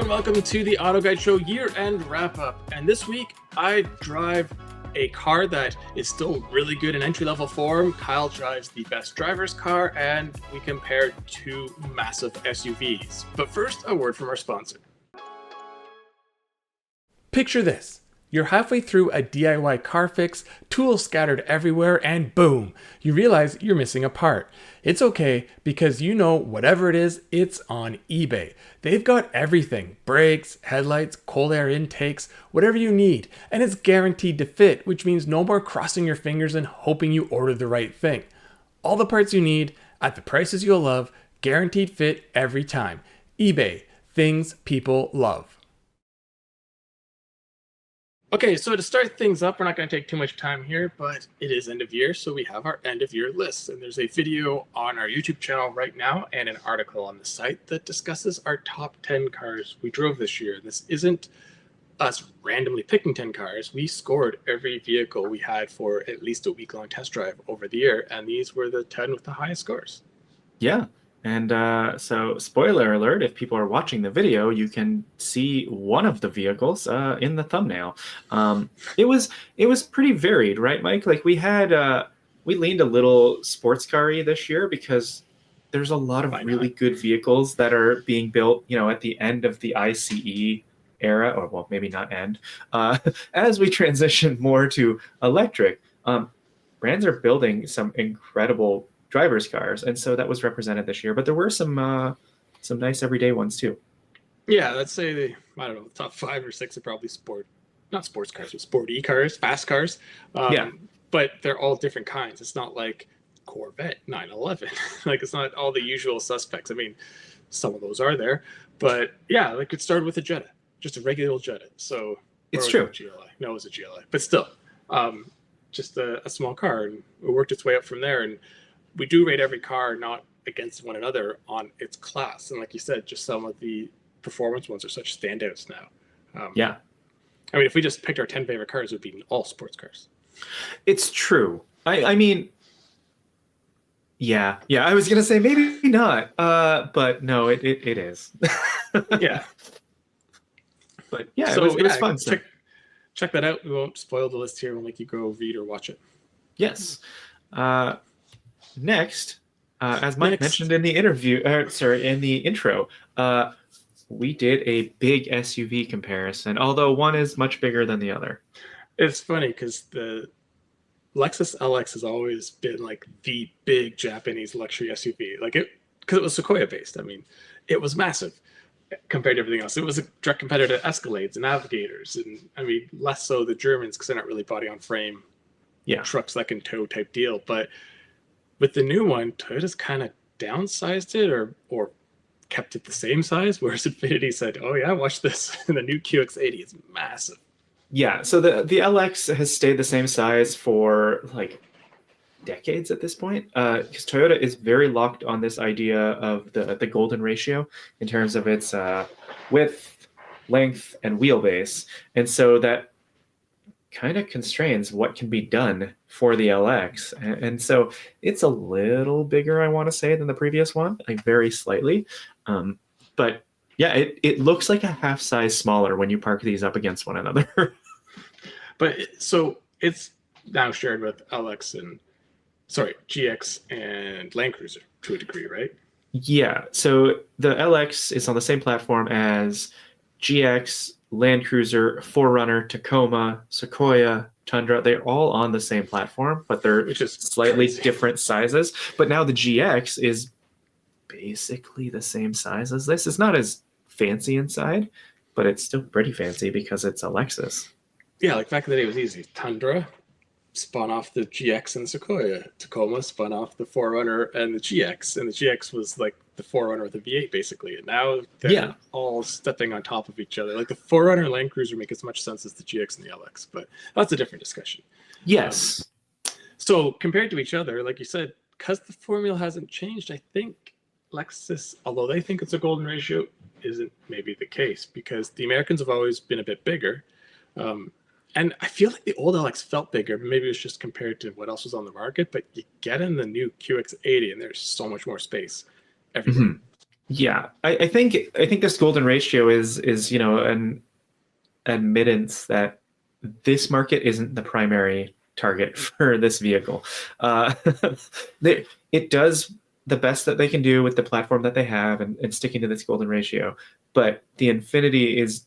and welcome to the Auto Guide Show year-end wrap-up. And this week, I drive a car that is still really good in entry-level form. Kyle drives the best driver's car, and we compare two massive SUVs. But first, a word from our sponsor. Picture this. You're halfway through a DIY car fix, tools scattered everywhere, and boom, you realize you're missing a part. It's okay, because you know whatever it is, it's on eBay. They've got everything: brakes, headlights, cold air intakes, whatever you need, and it's guaranteed to fit, which means no more crossing your fingers and hoping you order the right thing. All the parts you need, at the prices you'll love, guaranteed fit every time. eBay, things people love. Okay, so to start things up, we're not going to take too much time here, but it is end of year, so we have our end of year list. And there's a video on our YouTube channel right now and an article on the site that discusses our top 10 cars we drove this year. This isn't us randomly picking 10 cars. We scored every vehicle we had for at least a week-long test drive over the year, and these were the 10 with the highest scores. Yeah. And so spoiler alert, if people are watching the video, you can see one of the vehicles in the thumbnail. It was pretty varied, right, Mike? Like we leaned a little sports car-y this year because there's a lot of really good vehicles that are being built, at the end of the ICE era, or well, maybe not end, as we transition more to electric. Brands are building some incredible driver's cars, and so that was represented this year. But there were some nice everyday ones too. Yeah, let's say the top 5 or 6 are probably not sports cars, but sporty cars, fast cars. But they're all different kinds. It's not like Corvette 911. Like it's not all the usual suspects. I mean, some of those are there, but yeah, like it started with a Jetta, just a regular old Jetta. So it's true. GLI. No, it was a GLI, but still, just a small car, and it worked its way up from there. And we do rate every car not against one another on its class. And like you said, just some of the performance ones are such standouts now. I mean, if we just picked our 10 favorite cars, it would be all sports cars. It's true. I mean, yeah. I was going to say maybe not, but no, it is. Yeah. But yeah, so, it was fun. Check that out. We won't spoil the list here. We'll make you go read or watch it. Yes. Next, as Mike mentioned in the in the intro, we did a big SUV comparison, although one is much bigger than the other. It's funny because the Lexus LX has always been like the big Japanese luxury SUV, because it was Sequoia based. I mean, it was massive compared to everything else. It was a direct competitor to Escalades and Navigators, and I mean, less so the Germans because they're not really body on frame, trucks that can tow type deal, but with the new one, Toyota's kind of downsized it or kept it the same size, whereas Infiniti said, oh yeah, watch this. And the new QX80 is massive. Yeah, so the LX has stayed the same size for like decades at this point, because Toyota is very locked on this idea of the golden ratio in terms of its width, length, and wheelbase. And so that kind of constrains what can be done for the LX. And so it's a little bigger, I want to say, than the previous one, like very slightly. But yeah, it looks like a half size smaller when you park these up against one another. But so it's now shared with GX and Land Cruiser to a degree, right? Yeah. So the LX is on the same platform as GX, Land Cruiser, 4Runner, Tacoma, Sequoia, Tundra. They're all on the same platform, but they're just slightly different sizes. But now the GX is basically the same size as this. It's not as fancy inside, but it's still pretty fancy because it's a Lexus. Yeah, like back in the day, it was easy. Tundra spun off the GX and Sequoia. Tacoma spun off the 4Runner and the GX, and the GX was like the 4Runner with a V8 basically. And now they're all stepping on top of each other. Like the 4Runner and Land Cruiser make as much sense as the GX and the LX, but that's a different discussion. Yes. So compared to each other, like you said, because the formula hasn't changed, I think Lexus, although they think it's a golden ratio, isn't maybe the case because the Americans have always been a bit bigger. And I feel like the old LX felt bigger, but maybe it was just compared to what else was on the market. But you get in the new QX80 and there's so much more space everywhere. Yeah, I think this golden ratio is an admittance that this market isn't the primary target for this vehicle. Uh, it does the best that they can do with the platform that they have and sticking to this golden ratio. But the Infiniti is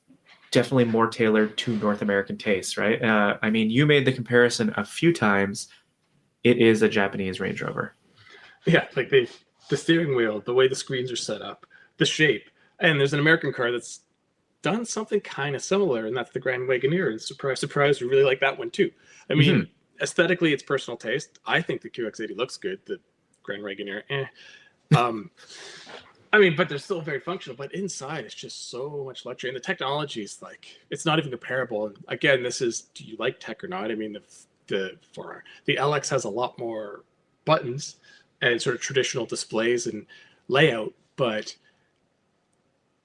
definitely more tailored to North American tastes, right? I mean, you made the comparison a few times. It is a Japanese Range Rover. Yeah, like the steering wheel, the way the screens are set up, the shape, and there's an American car that's done something kind of similar, and that's the Grand Wagoneer. And surprise, surprise, we really like that one too. I Hmm. mean, aesthetically, it's personal taste. I think the QX80 looks good. The Grand Wagoneer, eh. Um, I mean, but they're still very functional. But inside, it's just so much luxury, and the technology is like it's not even comparable. And again, this is do you like tech or not? I mean, the LX has a lot more buttons and sort of traditional displays and layout, but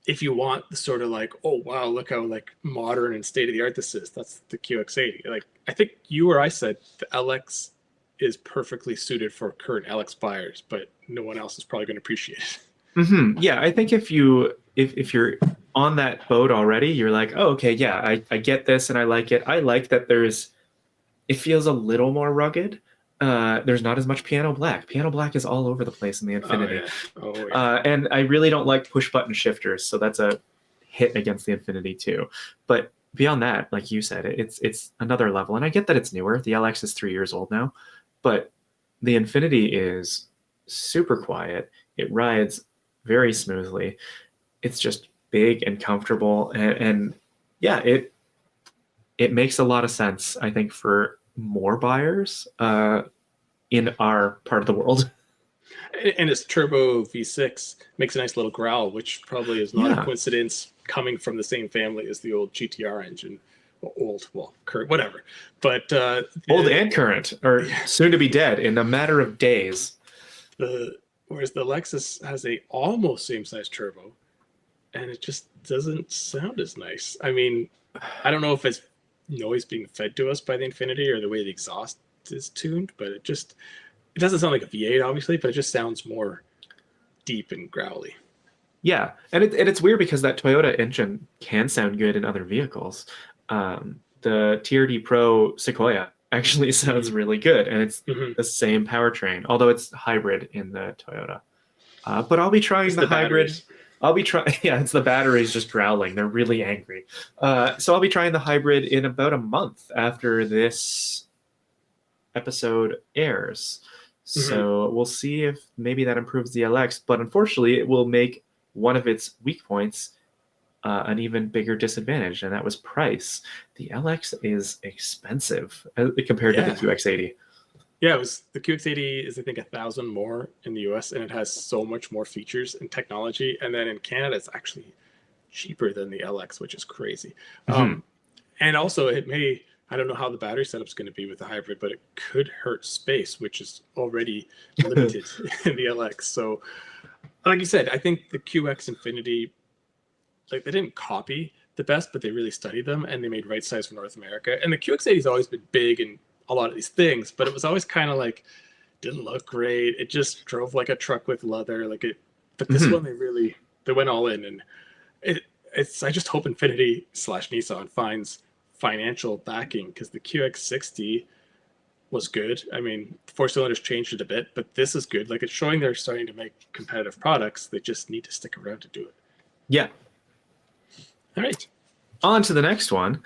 if you want the sort of like, oh wow, look how like modern and state of the art this is, that's the QX80. Like I think you or I said the LX is perfectly suited for current LX buyers, but no one else is probably going to appreciate it. Yeah, I think if you're on that boat already, you're like, oh, okay, yeah, I get this and I like it. I like that it feels a little more rugged. There's not as much piano black. Piano black is all over the place in the Oh Infinity. yeah, oh yeah. And I really don't like push button shifters, so that's a hit against the Infinity too. But beyond that, like you said, it's another level. And I get that it's newer. The LX is 3 years old now, but the Infinity is super quiet. It rides very smoothly. It's just big and comfortable, and yeah, it makes a lot of sense, I think, for more buyers in our part of the world. And its turbo V6 makes a nice little growl, which probably is not a Yeah, coincidence coming from the same family as the old GTR engine. Well, old, well, current, whatever. But old and current, or yeah, soon to be dead in a matter of days. the whereas the Lexus has a almost same size turbo, and it just doesn't sound as nice. I mean, I don't know if it's noise being fed to us by the Infinity or the way the exhaust is tuned, but it doesn't sound like a V8, obviously, but it just sounds more deep and growly. Yeah, and it's weird because that Toyota engine can sound good in other vehicles. The TRD Pro Sequoia actually sounds Mm-hmm. really good, and it's Mm-hmm. the same powertrain, although it's hybrid in the Toyota. But I'll be trying It's the the hybrid. batteries. I'll be trying. Yeah, it's the batteries just growling. They're really angry. So I'll be trying the hybrid in about a month after this episode airs. Mm-hmm. So we'll see if maybe that improves the LX. But unfortunately, it will make one of its weak points an even bigger disadvantage, and that was price. The LX is expensive compared to the Yeah. QX80. Yeah, it was the QX80 is I think 1,000 more in the US, and it has so much more features and technology. And then in Canada, it's actually cheaper than the LX, which is crazy. Mhm. And also, it may I don't know how the battery setup's going to be with the hybrid, but it could hurt space, which is already limited in the LX. So, like you said, I think the QX Infinity, like they didn't copy the best, but they really studied them and they made right size for North America. And the QX80 has always been big in a lot of these things, but it was always kind of like didn't look great. It just drove like a truck with leather, like it. But this Mhm. one, they went all in, and it, it's. I just hope Infinity slash Nissan finds financial backing because the QX60 was good. I mean, four cylinders changed it a bit, but this is good. Like it's showing they're starting to make competitive products. They just need to stick around to do it. Yeah. All right. On to the next one.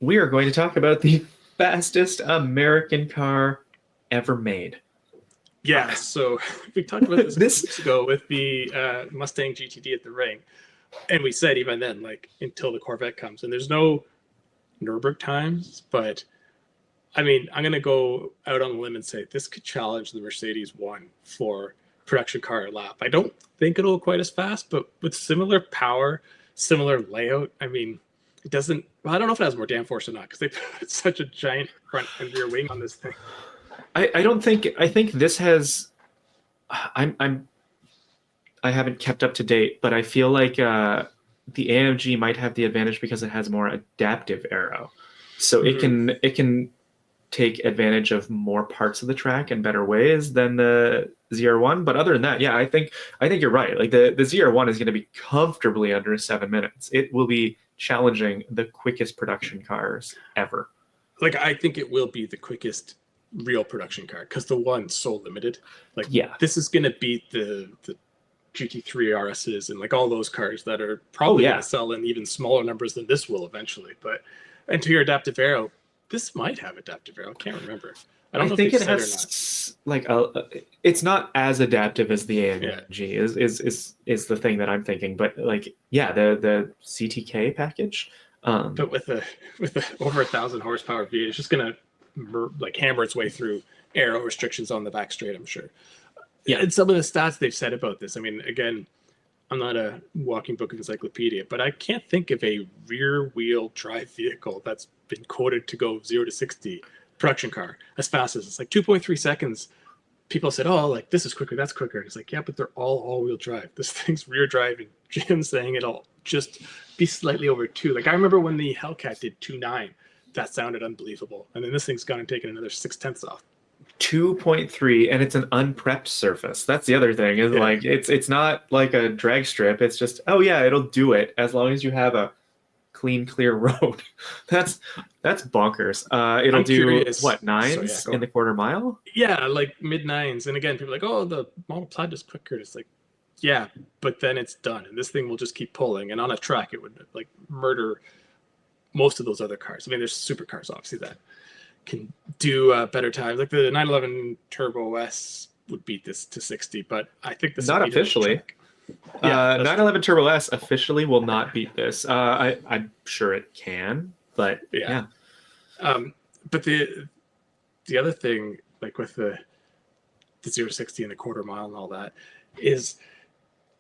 We are going to talk about the fastest American car ever made. Yeah, so we talked about this a couple This, weeks ago with the Mustang GTD at the ring, and we said even then, like until the Corvette comes, and there's no Nurburgring times, but I mean, I'm gonna go out on the limb and say this could challenge the Mercedes one for production car lap. I don't think it'll go quite as fast, but with similar power, similar layout. I mean, it doesn't. Well, I don't know if it has more downforce or not because they put such a giant front and rear wing on this thing. I don't think. I think this has. I'm I haven't kept up to date, but I feel like the AMG might have the advantage because it has more adaptive aero, so Mm-hmm. it can take advantage of more parts of the track in better ways than the ZR1. But other than that, yeah, I think you're right. Like the ZR1 is going to be comfortably under 7 minutes. It will be challenging the quickest production cars ever. Like, I think it will be the quickest real production car because the one's so limited. Like, Yeah. this is going to beat the GT3 RSs and like all those cars that are probably going to sell in even smaller numbers than this will eventually. But, and to your adaptive aero, this might have adaptive aero. I can't remember. I don't know think if it they has like it's not as adaptive as the AMG is the thing that I'm thinking. But like, yeah, the CTK package. But with the over 1,000 horsepower V8, it's just gonna like hammer its way through aero restrictions on the back straight, I'm sure. Yeah. And some of the stats they've said about this, I mean, again, I'm not a walking book of encyclopedia, but I can't think of a rear wheel drive vehicle that's been quoted to go 0 to 60 production car as fast as it's like 2.3 seconds. People said, oh, like this is quicker, that's quicker. And it's like, yeah, but they're all wheel drive. This thing's rear drive, and Jim's saying it'll just be slightly over 2. Like I remember when the Hellcat did 2.9, that sounded unbelievable. And then this thing's gone and taken another 0.6 off. 2.3, and it's an unprepped surface. That's the other thing, is like it's not like a drag strip. It's just, oh yeah, it'll do it as long as you have a clean, clear road. That's bonkers. It'll do what, 9s in the quarter mile? Yeah, like mid 9s. And again, people are like, oh, the Model Plaid is quicker. It's like, yeah, but then it's done, and this thing will just keep pulling. And on a track, it would like murder most of those other cars. I mean, there's supercars obviously that can do better times. Like the 911 Turbo S would beat this to 60, but I think this not officially. 911 Turbo S officially will not beat this. I'm sure it can, but yeah. But the other thing, like with the 0 to 60 and the quarter mile and all that, is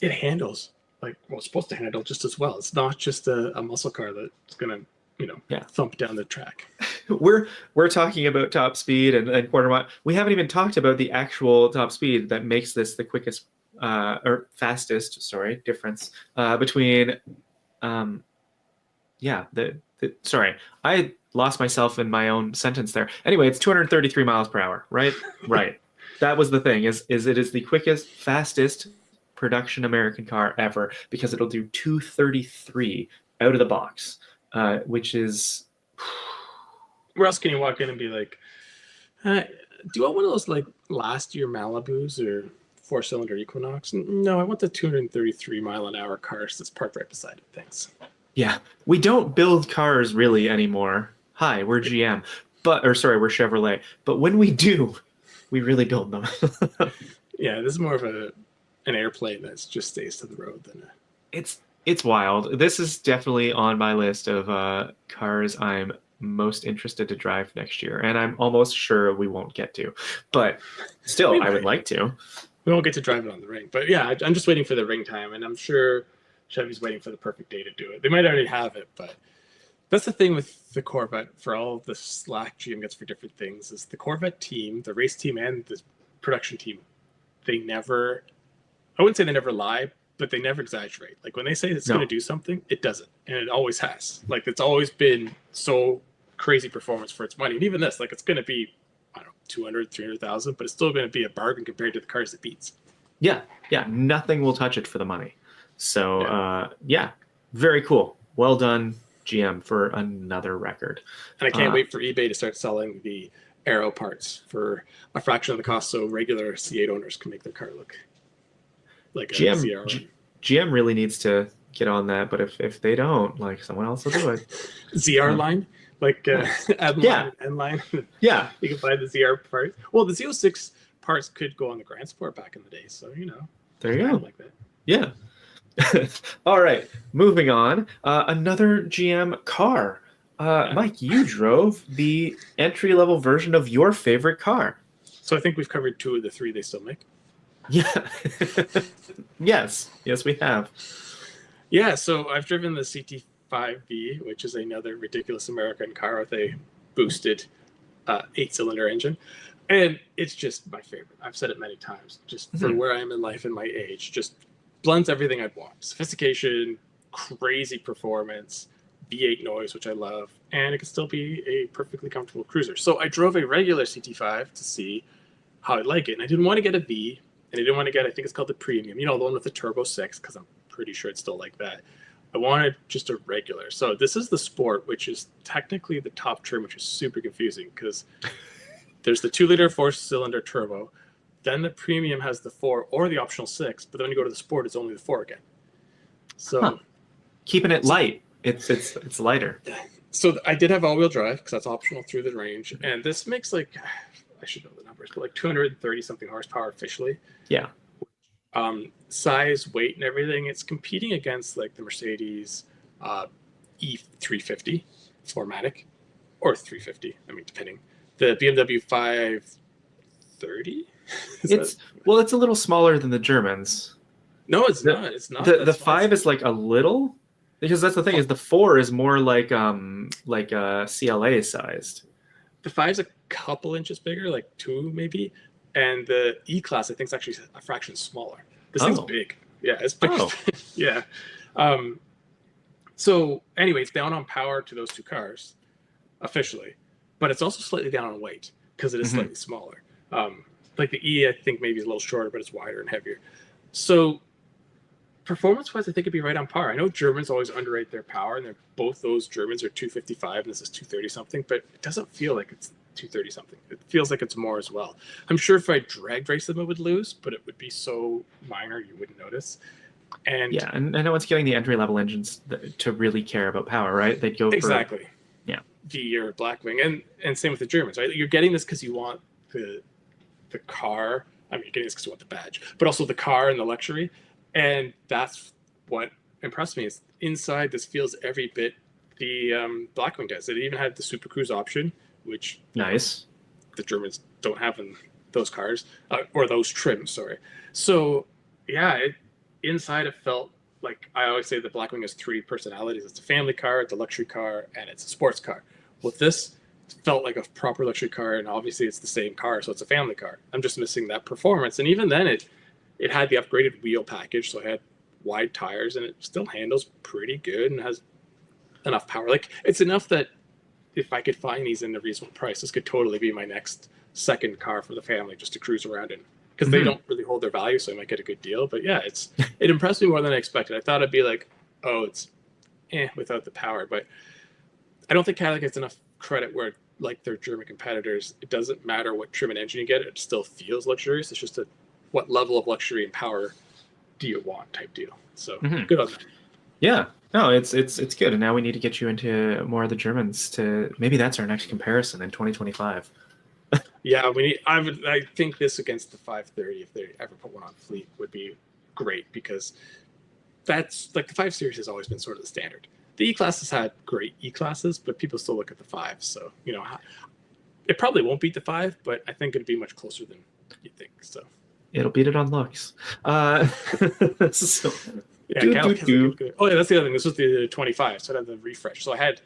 it handles like, well, it's supposed to handle just as well. It's not just a muscle car that's gonna thump down the track. We're talking about top speed and quarter mile. We haven't even talked about the actual top speed that makes this the quickest or fastest difference between sorry, I lost myself in my own sentence there. Anyway, it's 233 miles per hour, right? Right. That was the thing, is it is the quickest, fastest production American car ever, because it'll do 233 out of the box, which is... Where else can you walk in and be like, do you want one of those like last year Malibus or 4-cylinder Equinox? No, I want the 233 mile an hour cars that's parked right beside it. Thanks. Yeah, we don't build cars really anymore. Hi, we're GM, we're Chevrolet. But when we do, we really build them. Yeah, this is more of an airplane that just stays to the road than It's wild. This is definitely on my list of cars I'm most interested to drive next year, and I'm almost sure we won't get to, but still, I would like to. We won't get to drive it on the ring, but yeah, I'm just waiting for the ring time, and I'm sure Chevy's waiting for the perfect day to do it. They might already have it, but that's the thing with the Corvette. For all the slack GM gets for different things, is the Corvette team, the race team, and the production team, they never, I wouldn't say they never lie, but they never exaggerate. Like when they say it's going to do something, it does it, and it always has. Like it's always been so crazy performance for its money. And even this, like it's going to be, I don't know, 200, 300,000, but it's still going to be a bargain compared to the cars it beats. Yeah, nothing will touch it for the money. So very cool. Well done, GM, for another record. And I can't wait for eBay to start selling the aero parts for a fraction of the cost, so regular C8 owners can make their car look like a ZR1. GM really needs to get on that, but if they don't, like, someone else will do it. ZR line, like N line. Yeah, you can buy the ZR parts. Well, the Z06 parts could go on the Grand Sport back in the day, so there you go. Like that. Yeah. All right, moving on. Another GM car. Mike, you drove the entry-level version of your favorite car. So I think we've covered 2 of the 3 they still make. Yeah. Yes, we have. Yeah, so I've driven the CT5V, which is another ridiculous American car with a boosted 8-cylinder engine. And it's just my favorite. I've said it many times. Just for where I am in life and my age, just blends everything I'd want. Sophistication, crazy performance, V8 noise, which I love, and it can still be a perfectly comfortable cruiser. So I drove a regular CT5 to see how I like it, and I didn't want to get a V, and I didn't want to get, I think it's called the Premium, the one with the Turbo 6, because I'm pretty sure it's still like that. I wanted just a regular. So this is the Sport, which is technically the top trim, which is super confusing because there's the 2-liter 4-cylinder turbo. Then the Premium has the 4 or the optional 6, but then when you go to the Sport, it's only the 4 again. So keeping it light. It's lighter. So I did have all-wheel drive because that's optional through the range, and this makes like, I should know the numbers, but like 230 something horsepower officially. Yeah. Size, weight, and everything. It's competing against like the Mercedes E350 4MATIC or 350. I mean, depending. The BMW 530. It's a little smaller than the Germans. No, it's not. It's not. The 5 is like a little, because that's the thing is the 4 is more like CLA sized. The 5's a couple inches bigger, like 2 maybe, and the E-Class I think is actually a fraction smaller. This thing's big. Yeah, it's big. Yeah. So anyway, it's down on power to those two cars officially, but it's also slightly down on weight because it is slightly smaller. Like the E, I think maybe is a little shorter, but it's wider and heavier. So performance-wise, I think it'd be right on par. I know Germans always underrate their power, and both those Germans are 255, and this is 230 something, but it doesn't feel like it's 230 something. It feels like it's more as well. I'm sure if I drag race them, it would lose, but it would be so minor you wouldn't notice. And yeah, and no one's getting the entry-level engines to really care about power, right? They'd go exactly. Yeah, V or Blackwing, and same with the Germans, right? You're getting this because you want the car. I mean, you're getting this because you want the badge, but also the car and the luxury. And that's what impressed me is inside this feels every bit the Blackwing does. It even had the Super Cruise option, which nice. The Germans don't have in those cars or those trims. Sorry. So yeah, inside it felt like I always say the Blackwing has 3 personalities. It's a family car, it's a luxury car, and it's a sports car. With this, it felt like a proper luxury car, and obviously it's the same car, so it's a family car. I'm just missing that performance, and even then it had the upgraded wheel package, so it had wide tires, and it still handles pretty good and has enough power. Like, it's enough that if I could find these in a reasonable price, this could totally be my next second car for the family just to cruise around in. Because they don't really hold their value, so I might get a good deal. But yeah, it impressed me more than I expected. I thought it'd be like, oh, it's without the power. But I don't think Cadillac gets enough credit where, like their German competitors, it doesn't matter what trim and engine you get, it still feels luxurious. It's just what level of luxury and power do you want type deal. So good on that. Yeah. No, it's good. And now we need to get you into more of the Germans maybe that's our next comparison in 2025. Yeah, I think this against the 530, if they ever put one on fleet, would be great because that's like the 5 Series has always been sort of the standard. The E-Class has had great E-Classes, but people still look at the 5. So, it probably won't beat the 5, but I think it'd be much closer than you think. So it'll beat it on looks. So, yeah, Cadillac has a good. Oh, yeah, that's the other thing. This was the 25, so I had the refresh. So I had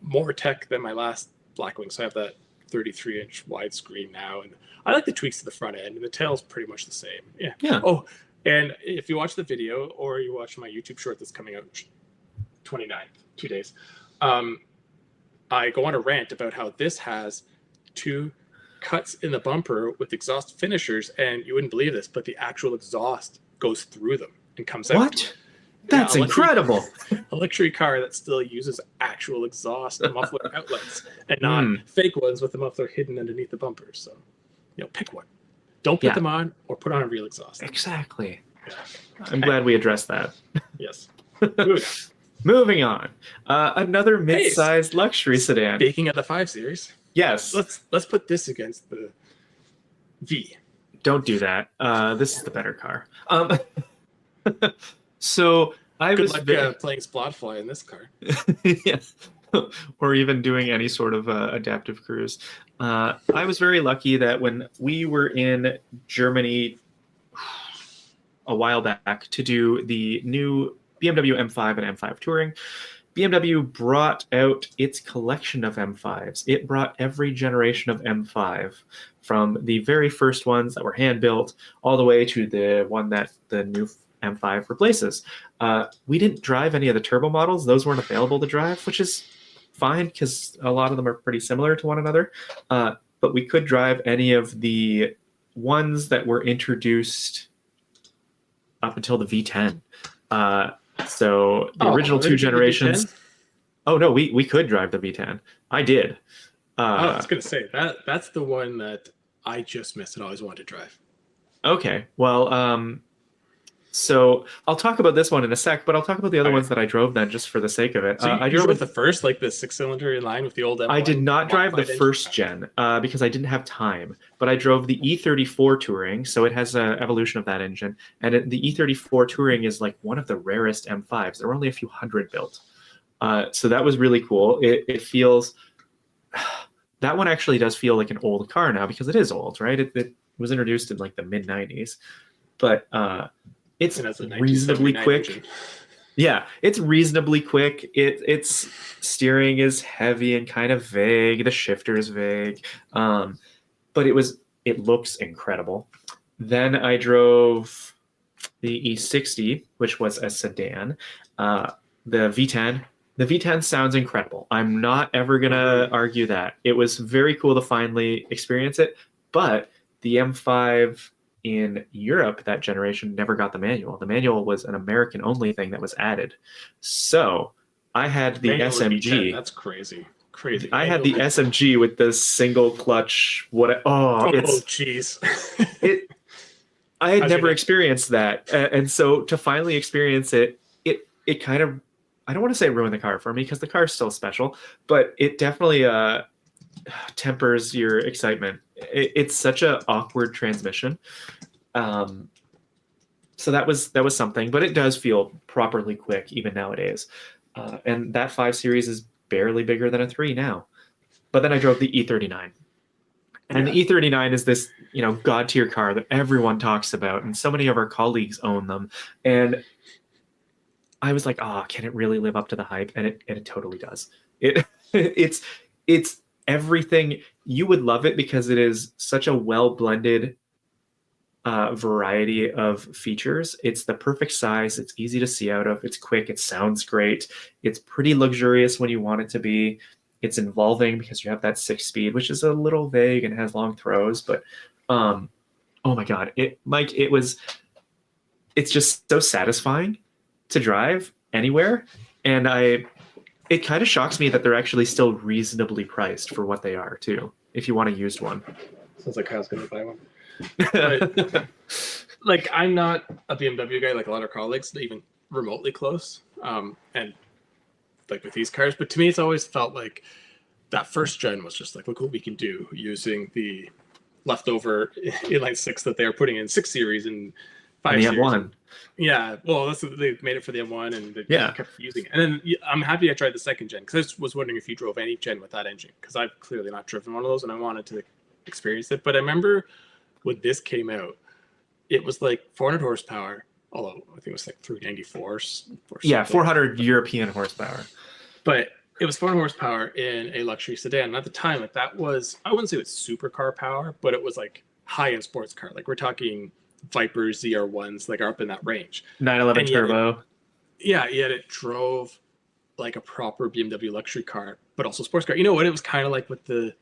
more tech than my last Blackwing. So I have that 33-inch widescreen now, and I like the tweaks to the front end, and the tail's pretty much the same. Yeah. Oh, and if you watch the video or you watch my YouTube short that's coming out 29th, 2 days, I go on a rant about how this has 2 cuts in the bumper with exhaust finishers, and you wouldn't believe this, but the actual exhaust goes through them and comes out. What? That's incredible. A luxury car that still uses actual exhaust and muffler outlets and not fake ones with the muffler hidden underneath the bumper. So, pick one. Don't put them on or put on a real exhaust. Exactly. Yeah. I'm glad we addressed that. Yes. Moving on. Another mid-sized luxury sedan. Speaking of the 5 Series. Yes. Let's put this against the V. Don't do that. This is the better car. So I Good was luck, playing Splotfly in this car. Yes, or even doing any sort of adaptive cruise. I was very lucky that when we were in Germany a while back to do the new BMW M5 and M5 touring, BMW brought out its collection of M5s. It brought every generation of M5, from the very first ones that were hand built all the way to the one that the new M5 replaces. We didn't drive any of the turbo models. Those weren't available to drive, which is fine because a lot of them are pretty similar to one another. But we could drive any of the ones that were introduced up until the V10. So the original two generations. Oh no, we could drive the V10. I did. I was gonna say that's the one that I just missed and always wanted to drive. Okay, well, so I'll talk about this one in a sec, but I'll talk about the other ones that I drove then, just for the sake of it. So I drove with the first, like the 6-cylinder in line with the old M1? I did not drive the first gen because I didn't have time, but I drove the E34 Touring, so it has an evolution of that engine, and the E34 Touring is like one of the rarest M5s. There were only a few hundred built, so that was really cool. It feels that one actually does feel like an old car now because it is old, right? It was introduced in like the mid 90s, but it's reasonably quick. Engine. Yeah, it's reasonably quick. Its steering is heavy and kind of vague. The shifter is vague, but it looks incredible. Then I drove the E60, which was a sedan. The V10. The V10 sounds incredible. I'm not ever gonna argue that. It was very cool to finally experience it, but the M5 in Europe that generation never got the manual. The manual was an American only thing that was added. So I had the SMG. That's crazy. I had the SMG with the single clutch. Jeez. I had never experienced that, and so to finally experience it kind of, I don't want to say ruin the car for me because the car is still special, but it definitely tempers your excitement. It's such an awkward transmission. So that was something, but it does feel properly quick even nowadays. And that 5 Series is barely bigger than a 3 now. But then I drove the E39. And the E39 is this, god tier car that everyone talks about, and so many of our colleagues own them. And I was like, can it really live up to the hype? And it totally does. It's everything. You would love it because it is such a well-blended variety of features. It's the perfect size. It's easy to see out of. It's quick. It sounds great. It's pretty luxurious when you want it to be. It's involving because you have that 6-speed, which is a little vague and has long throws. But oh my God, it's just so satisfying to drive anywhere. And it kind of shocks me that they're actually still reasonably priced for what they are too, if you want a used one. Sounds like Kyle's gonna buy one. But, like, I'm not a BMW guy like a lot of colleagues, even remotely close. And like with these cars, but to me, it's always felt like that first gen was just like, look what we can do using the leftover inline 6 that they were putting in 6 Series and 5 Series. M1. Yeah, well, they made it for the M1 and they kept using it. And then I'm happy I tried the second gen because I was wondering if you drove any gen with that engine because I've clearly not driven one of those and I wanted to experience it. But I remember when this came out, it was like 400 horsepower, although I think it was like 394. Yeah, 400 European horsepower. But it was 400 horsepower in a luxury sedan. And at the time, like that was, I wouldn't say it was supercar power, but it was like high-end sports car. Like we're talking Viper ZR1s, like are up in that range. 911 turbo. Yet it drove like a proper BMW luxury car, but also sports car. You know what? It was kind of like what the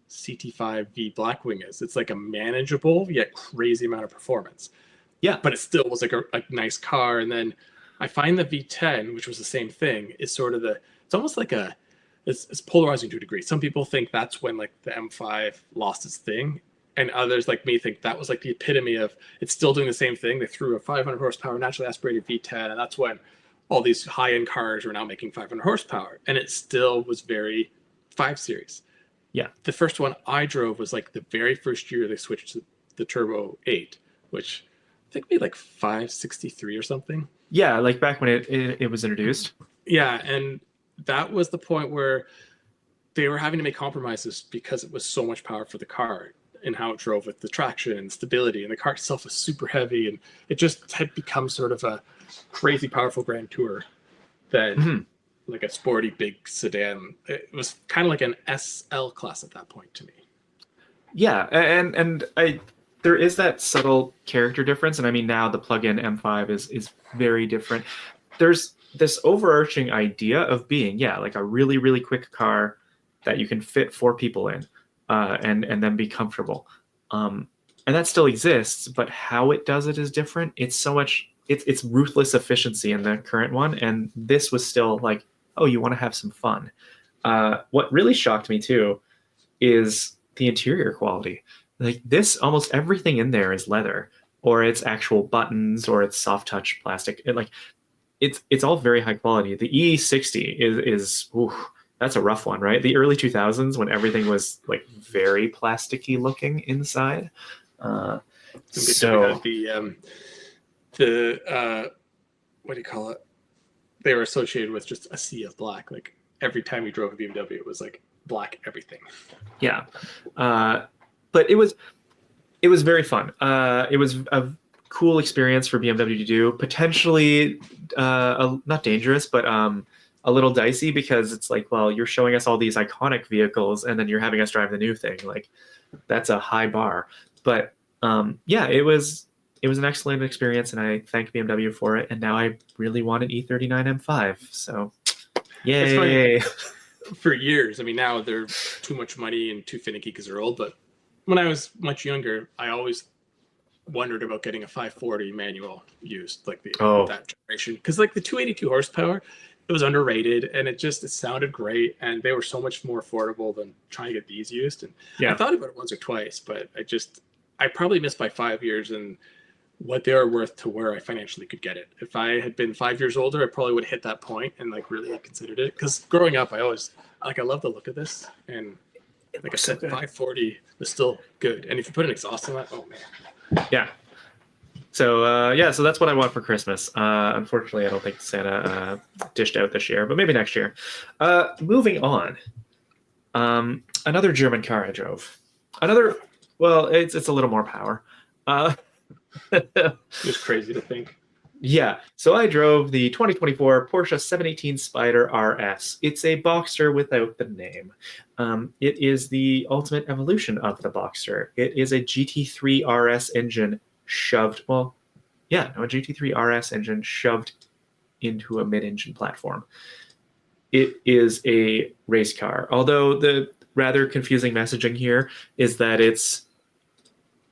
CT5V Blackwing is. It's like a manageable yet crazy amount of performance. Yeah, but it still was like a nice car. And then I find the V10, which was the same thing, is sort of it's almost like it's polarizing to a degree. Some people think that's when like the M5 lost its thing, and others like me think that was like the epitome of it's still doing the same thing. They threw a 500 horsepower naturally aspirated V10, and that's when all these high-end cars are now making 500 horsepower, and it still was very 5 Series. Yeah, the first one I drove was like the very first year they switched to the Turbo 8, which I think made like 563 or something. Yeah, like back when it was introduced. Yeah, and that was the point where they were having to make compromises because it was so much power for the car and how it drove with the traction and stability. And the car itself was super heavy, and it just had become sort of a crazy powerful Grand Tour than like a sporty big sedan. It was kind of like an SL class at that point to me. Yeah, and there is that subtle character difference, and I mean now the plug-in M5 is very different. There's this overarching idea of being, yeah, like a really, really quick car that you can fit 4 people in, and then be comfortable. And that still exists, but how it does it is different. It's so much, it's ruthless efficiency in the current one, and this was still like, oh, you want to have some fun. What really shocked me too is the interior quality. Like this, almost everything in there is leather, or it's actual buttons, or it's soft touch plastic. It's all very high quality. The E60 is ooh, that's a rough one, right? The early 2000s when everything was like very plasticky looking inside. So the what do you call it? They were associated with just a sea of black. Like every time we drove a BMW, it was like black everything. yeah, but it was very fun. It was a cool experience for BMW to do. Potentially not dangerous, but a little dicey because it's like, well, you're showing us all these iconic vehicles and then you're having us drive the new thing. Like that's a high bar. But yeah, it was an excellent experience, and I thank BMW for it. And now I really want an E39 M5. So, yay! For years, I mean, now they're too much money and too finicky because they're old. But when I was much younger, I always wondered about getting a 540 manual used, like that generation, because like the 282 horsepower, it was underrated, and it sounded great, and they were so much more affordable than trying to get these used. And I thought about it once or twice, but I probably missed by 5 years and what they are worth to where I financially could get it. If I had been 5 years older, I probably would have hit that point and like really considered it. Because growing up, I always I love the look of this, and like I said, 540 was still good. And if you put an exhaust on that, oh man. Yeah. So so that's what I want for Christmas. Unfortunately, I don't think Santa dished out this year, but maybe next year. Moving on. Another German car I drove. Well, it's a little more power. It's crazy to think. Yeah, so I drove the 2024 Porsche 718 Spyder RS. It's a Boxster without the name. It is the ultimate evolution of the Boxster. It is a GT3 RS engine shoved, a GT3 RS engine shoved into a mid-engine platform. It is a race car, although the rather confusing messaging here is that it's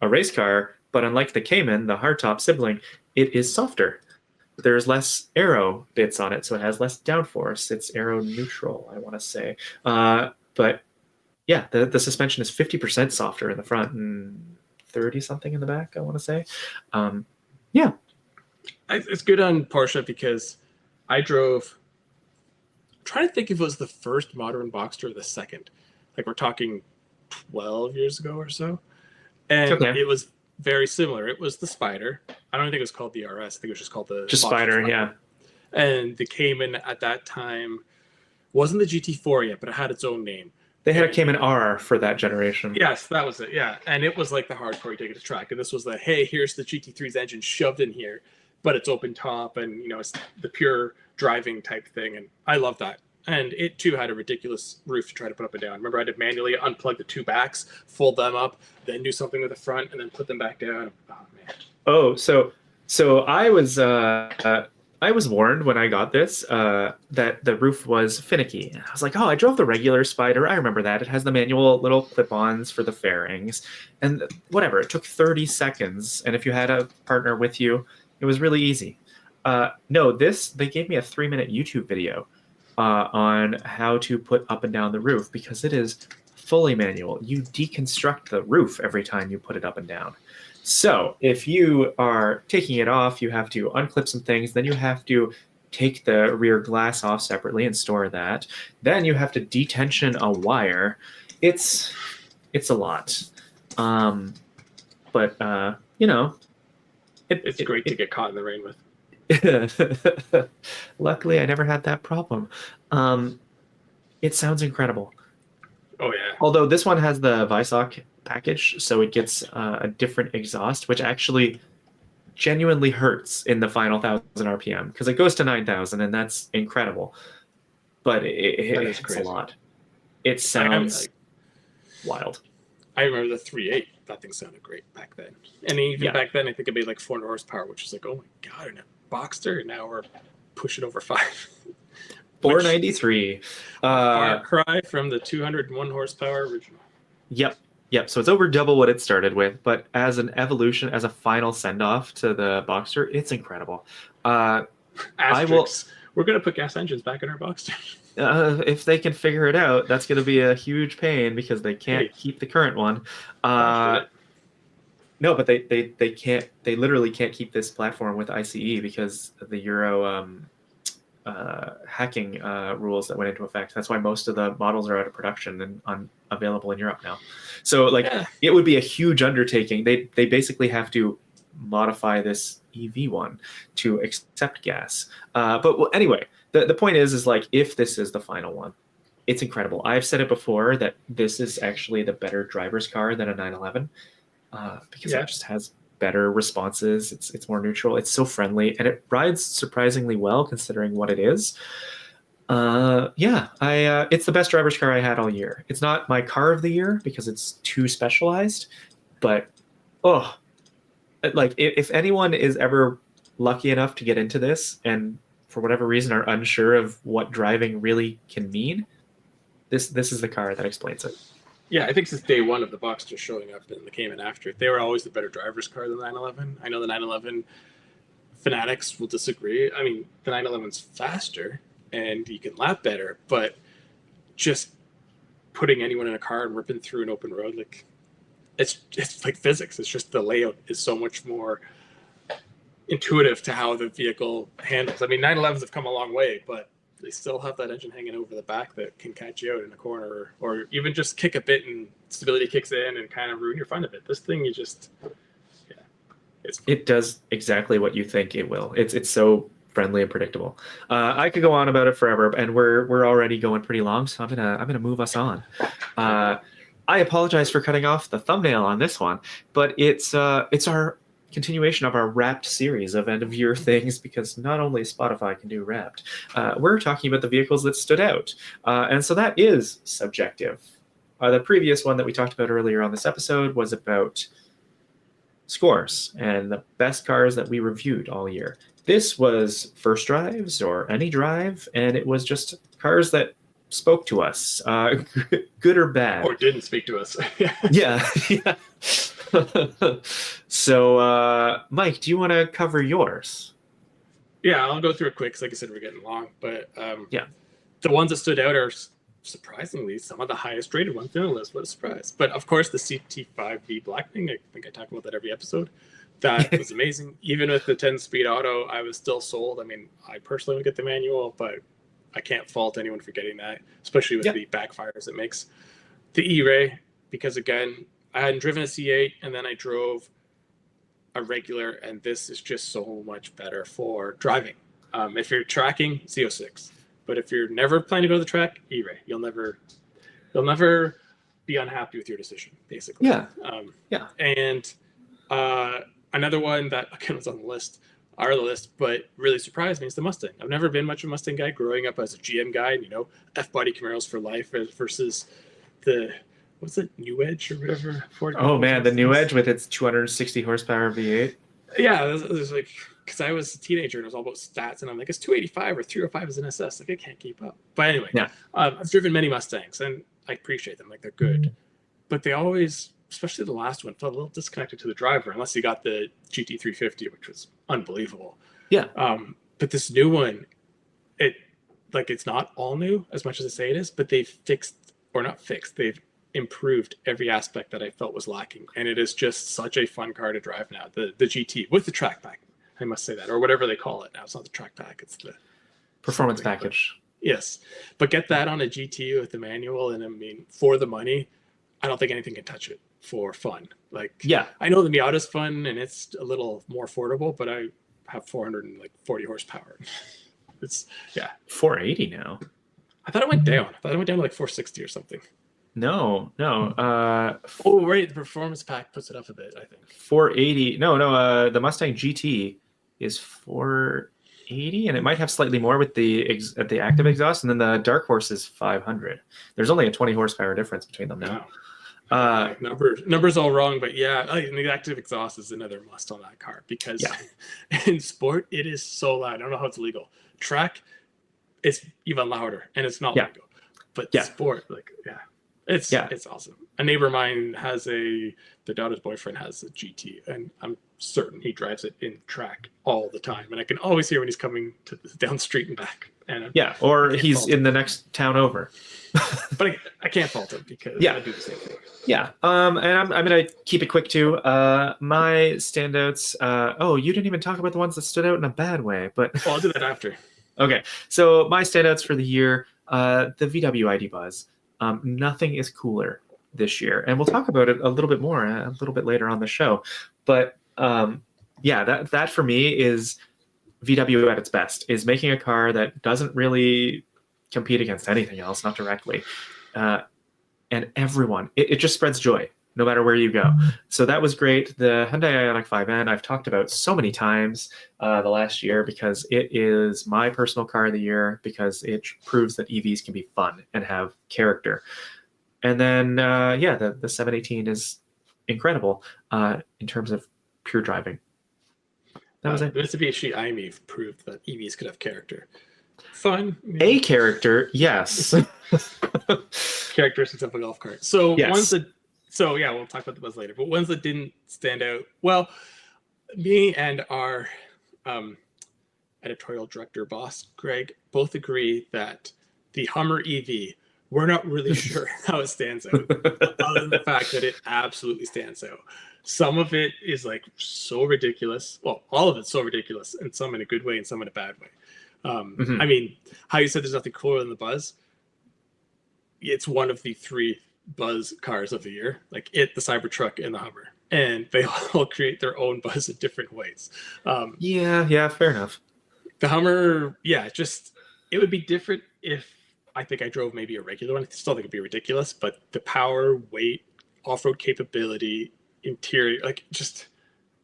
a race car, but unlike the Cayman, the hardtop sibling, it is softer. There's less aero bits on it, so it has less downforce. It's aero neutral, I want to say. But yeah, the suspension is 50% softer in the front and 30 something in the back, I want to say. Yeah. It's good on Porsche because I drove, I'm trying to think if it was the first modern Boxster or the second. Like we're talking 12 years ago or so. And it was very similar. It was the Spyder. I don't think it was called the RS. I think it was just called the Spyder, yeah. And the Cayman at that time wasn't the GT4 yet, but it had its own name. They had a Cayman R for that generation. Yes, that was it. Yeah, and it was like the hardcore you take it to track. And this was the hey, here's the GT3's engine shoved in here, but it's open top, and it's the pure driving type thing. And I love that. And it too had a ridiculous roof to try to put up and down. Remember, I had to manually unplug the two backs, fold them up, then do something with the front, and then put them back down. Oh man. Oh, so I was warned when I got this that the roof was finicky. And I was like, oh, I drove the regular Spyder. I remember that. It has the manual little clip-ons for the fairings. And whatever, it took 30 seconds. And if you had a partner with you, it was really easy. No, they gave me a 3-minute YouTube video on how to put up and down the roof because it is fully manual. You deconstruct the roof every time you put it up and down. So if you are taking it off, you have to unclip some things. Then you have to take the rear glass off separately and store that. Then you have to detension a wire. It's a lot. But it's great to get caught in the rain with. Luckily, I never had that problem. It sounds incredible. Oh yeah. Although this one has the Weissach package, so it gets a different exhaust, which actually genuinely hurts in the final 1,000 RPM because it goes to 9,000, and that's incredible. But it's a lot. It sounds wild. I remember the 3.8. That thing sounded great back then. And even back then, I think it made like 400 horsepower, which is like, oh my God, in a Boxster. And now we're pushing over 5. 493. Far cry from the 201 horsepower original. Yep. Yep. So it's over double what it started with, but as an evolution, as a final send off to the Boxster, it's incredible. We're going to put gas engines back in our Boxster. If they can figure it out, that's going to be a huge pain because they can't keep the current one. No, but they can't. They literally can't keep this platform with ICE because of the Euro hacking rules that went into effect. That's why most of the models are out of production and available in Europe now. So it would be a huge undertaking. They basically have to modify this EV one to accept gas. But anyway, the point is like, if this is the final one, it's incredible. I've said it before that this is actually the better driver's car than a 911 because it just has better responses. It's more neutral. It's so friendly, and it rides surprisingly well considering what it is. It's the best driver's car I had all year. It's not my car of the year because it's too specialized, but if anyone is ever lucky enough to get into this and for whatever reason are unsure of what driving really can mean, this is the car that explains it. Yeah, I think since day one of the Boxster showing up and the Cayman after, they were always the better driver's car than the 911. I know the 911 fanatics will disagree. I mean, the 911's faster and you can lap better, but just putting anyone in a car and ripping through an open road, like it's like physics. It's just the layout is so much more intuitive to how the vehicle handles. I mean, 911s have come a long way, but they still have that engine hanging over the back that can catch you out in a corner or even just kick a bit and stability kicks in and kind of ruin your fun a bit. This thing, it does exactly what you think it will. It's so friendly and predictable. I could go on about it forever, and we're already going pretty long, so I'm gonna move us on. I apologize for cutting off the thumbnail on this one, but it's our continuation of our Wrapped series of end-of-year things, because not only Spotify can do Wrapped, we're talking about the vehicles that stood out. And so that is subjective. The previous one that we talked about earlier on this episode was about scores and the best cars that we reviewed all year. This was first drives or any drive, and it was just cars that spoke to us, good or bad. Or didn't speak to us. Yeah. So, Mike, do you want to cover yours? Yeah, I'll go through it quick because, like I said, we're getting long. But the ones that stood out are surprisingly some of the highest rated ones in the list. What a surprise. But, of course, the CT5V Blackwing, I think I talk about that every episode. That was amazing. Even with the 10-speed auto, I was still sold. I mean, I personally would get the manual, but I can't fault anyone for getting that, especially with the backfires it makes. The E-Ray, because, again, I hadn't driven a C8, and then I drove a regular, and this is just so much better for driving. If you're tracking, Z06. But if you're never planning to go to the track, E-Ray. You'll never be unhappy with your decision, basically. Yeah. And another one that, again, was on the list, but really surprised me is the Mustang. I've never been much of a Mustang guy growing up as a GM guy, and, F-body Camaros for life versus the... what's it, New Edge or whatever? Oh man, the New Edge with its 260 horsepower V8. Yeah, it was like, because I was a teenager and it was all about stats, and I'm like, it's 285 or 305 is an SS. Like, I can't keep up. But anyway, I've driven many Mustangs and I appreciate them. Like, they're good. But they always, especially the last one, felt a little disconnected to the driver, unless you got the GT350, which was unbelievable. Yeah. But this new one, it's not all new as much as I say it is, but they've they've improved every aspect that I felt was lacking, and it is just such a fun car to drive now. The GT with the track pack, I must say that, or whatever they call it now. It's not the track pack; it's the performance package. But, yes, but get that on a GT with the manual, and I mean, for the money, I don't think anything can touch it for fun. I know the Miata's fun and it's a little more affordable, but I have 440 horsepower. It's 480 now. I thought it went down. I thought it went down to 460 or something. No. Right. The performance pack puts it up a bit, I think. 480. No. The Mustang GT is 480, and it might have slightly more with the active exhaust, and then the Dark Horse is 500. There's only a 20 horsepower difference between them now. Uh, Numbers all wrong, but yeah, and the active exhaust is another must on that car because Yeah. in sport it is so loud. I don't know how it's legal. Track, it's even louder, and it's not Yeah. legal. But Yeah. sport, like it's awesome. A neighbor of mine has their daughter's boyfriend has a GT, and I'm certain he drives it in track all the time, and I can always hear when he's coming down the street and back. And Yeah, or he's in the next town over. But I can't fault him because Yeah. I do the same thing. Yeah, and I'm going to keep it quick too. My standouts. Oh, you didn't even talk about the ones that stood out in a bad way, but Well, I'll do that after. okay. So my standouts for the year, the VW ID Buzz. Nothing is cooler this year, and we'll talk about it a little bit more a little bit later on the show. But yeah, that for me is VW at its best. Is making a car that doesn't really compete against anything else, not directly. And everyone, it just spreads joy no matter where you go. So that was great. The Hyundai Ioniq 5N I've talked about so many times the last year because it is my personal car of the year because it proves that EVs can be fun and have character. And then, the 718 is incredible in terms of pure driving. That was it. The Mitsubishi IMEV proved that EVs could have character. Fun. A character, yes. Characteristics of a golf cart. So Yes. we'll talk about the Buzz later. But ones that didn't stand out. Well, me and our editorial director boss Greg both agree that the Hummer EV, we're not really sure how it stands out, other than the fact that it absolutely stands out. Some of it is like so ridiculous. Well, all of it's so ridiculous, and some in a good way and some in a bad way. I mean, how you said there's nothing cooler than the Buzz. It's one of the 3 Buzz cars of the year, like the Cybertruck, and the Hummer, and they all create their own buzz in different ways. Yeah, fair enough. The Hummer, it would be different if I think I drove maybe a regular one. I still think it'd be ridiculous, but the power, weight, off-road capability, interior,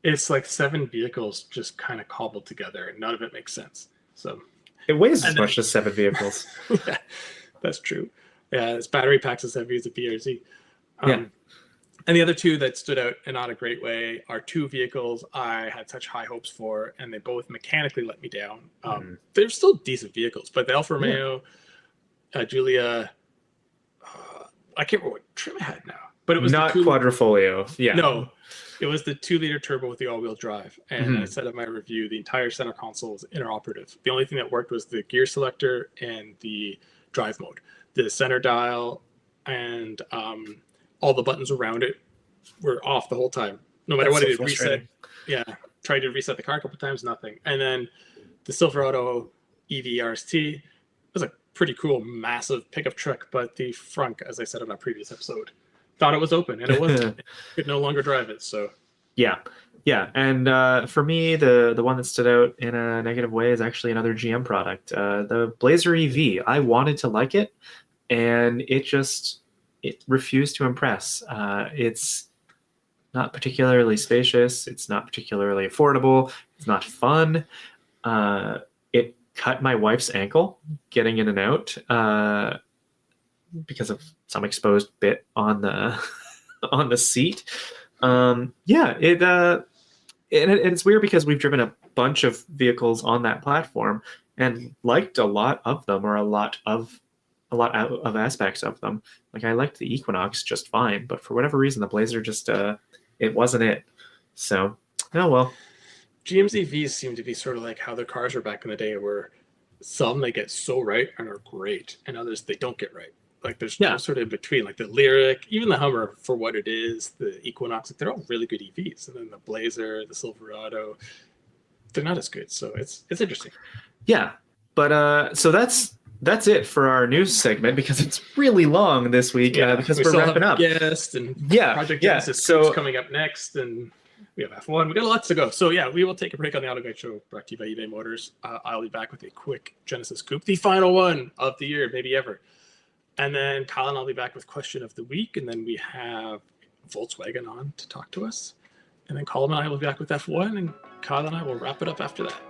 it's like 7 vehicles just kind of cobbled together, and none of it makes sense. So it weighs as much as 7 vehicles. Yeah, that's true. Yeah, its battery pack's as heavy as a BRZ. Yeah. And the other 2 that stood out in not a great way are 2 vehicles I had such high hopes for, and they both mechanically let me down. They're still decent vehicles, but the Alfa Romeo Giulia, I can't remember what trim it had now, but it was not Quadrifoglio. Yeah. No, it was the 2-liter turbo with the all-wheel drive. And I said in my review, the entire center console was interoperative. The only thing that worked was the gear selector and the drive mode. The center dial and all the buttons around it were off the whole time. No matter what it did, reset. Yeah, tried to reset the car a couple times, nothing. And then the Silverado EV RST was a pretty cool, massive pickup truck, but the front, as I said on our previous episode, thought it was open, and it wasn't. It could no longer drive it. So yeah. And for me, the one that stood out in a negative way is actually another GM product, the Blazer EV. I wanted to like it, and it refused to impress. It's not particularly spacious. It's not particularly affordable. It's not fun. It cut my wife's ankle getting in and out because of some exposed bit on the on the seat. It's weird because we've driven a bunch of vehicles on that platform and liked a lot of them, or a lot of aspects of them. Like I liked the Equinox just fine, but for whatever reason, the Blazer just it wasn't it. So, oh well. GM's EVs seem to be sort of like how their cars were back in the day, where some they get so right and are great, and others they don't get right. Like there's no sort of in between. Like the Lyric, even the Hummer for what it is, the Equinox, like they're all really good EVs. And then the Blazer, the Silverado, they're not as good. So it's interesting. Yeah, but so that's it for our news segment because it's really long this week because we're wrapping up. Guest and Project Genesis Coupe's coming up next, and we have F1. We got lots to go. So we will take a break on the Auto Guide Show, brought to you by eBay Motors. I'll be back with a quick Genesis Coupe, the final one of the year, maybe ever. And then Kyle and I'll be back with question of the week, and then we have Volkswagen on to talk to us. And then Colum and I will be back with F1, and Kyle and I will wrap it up after that.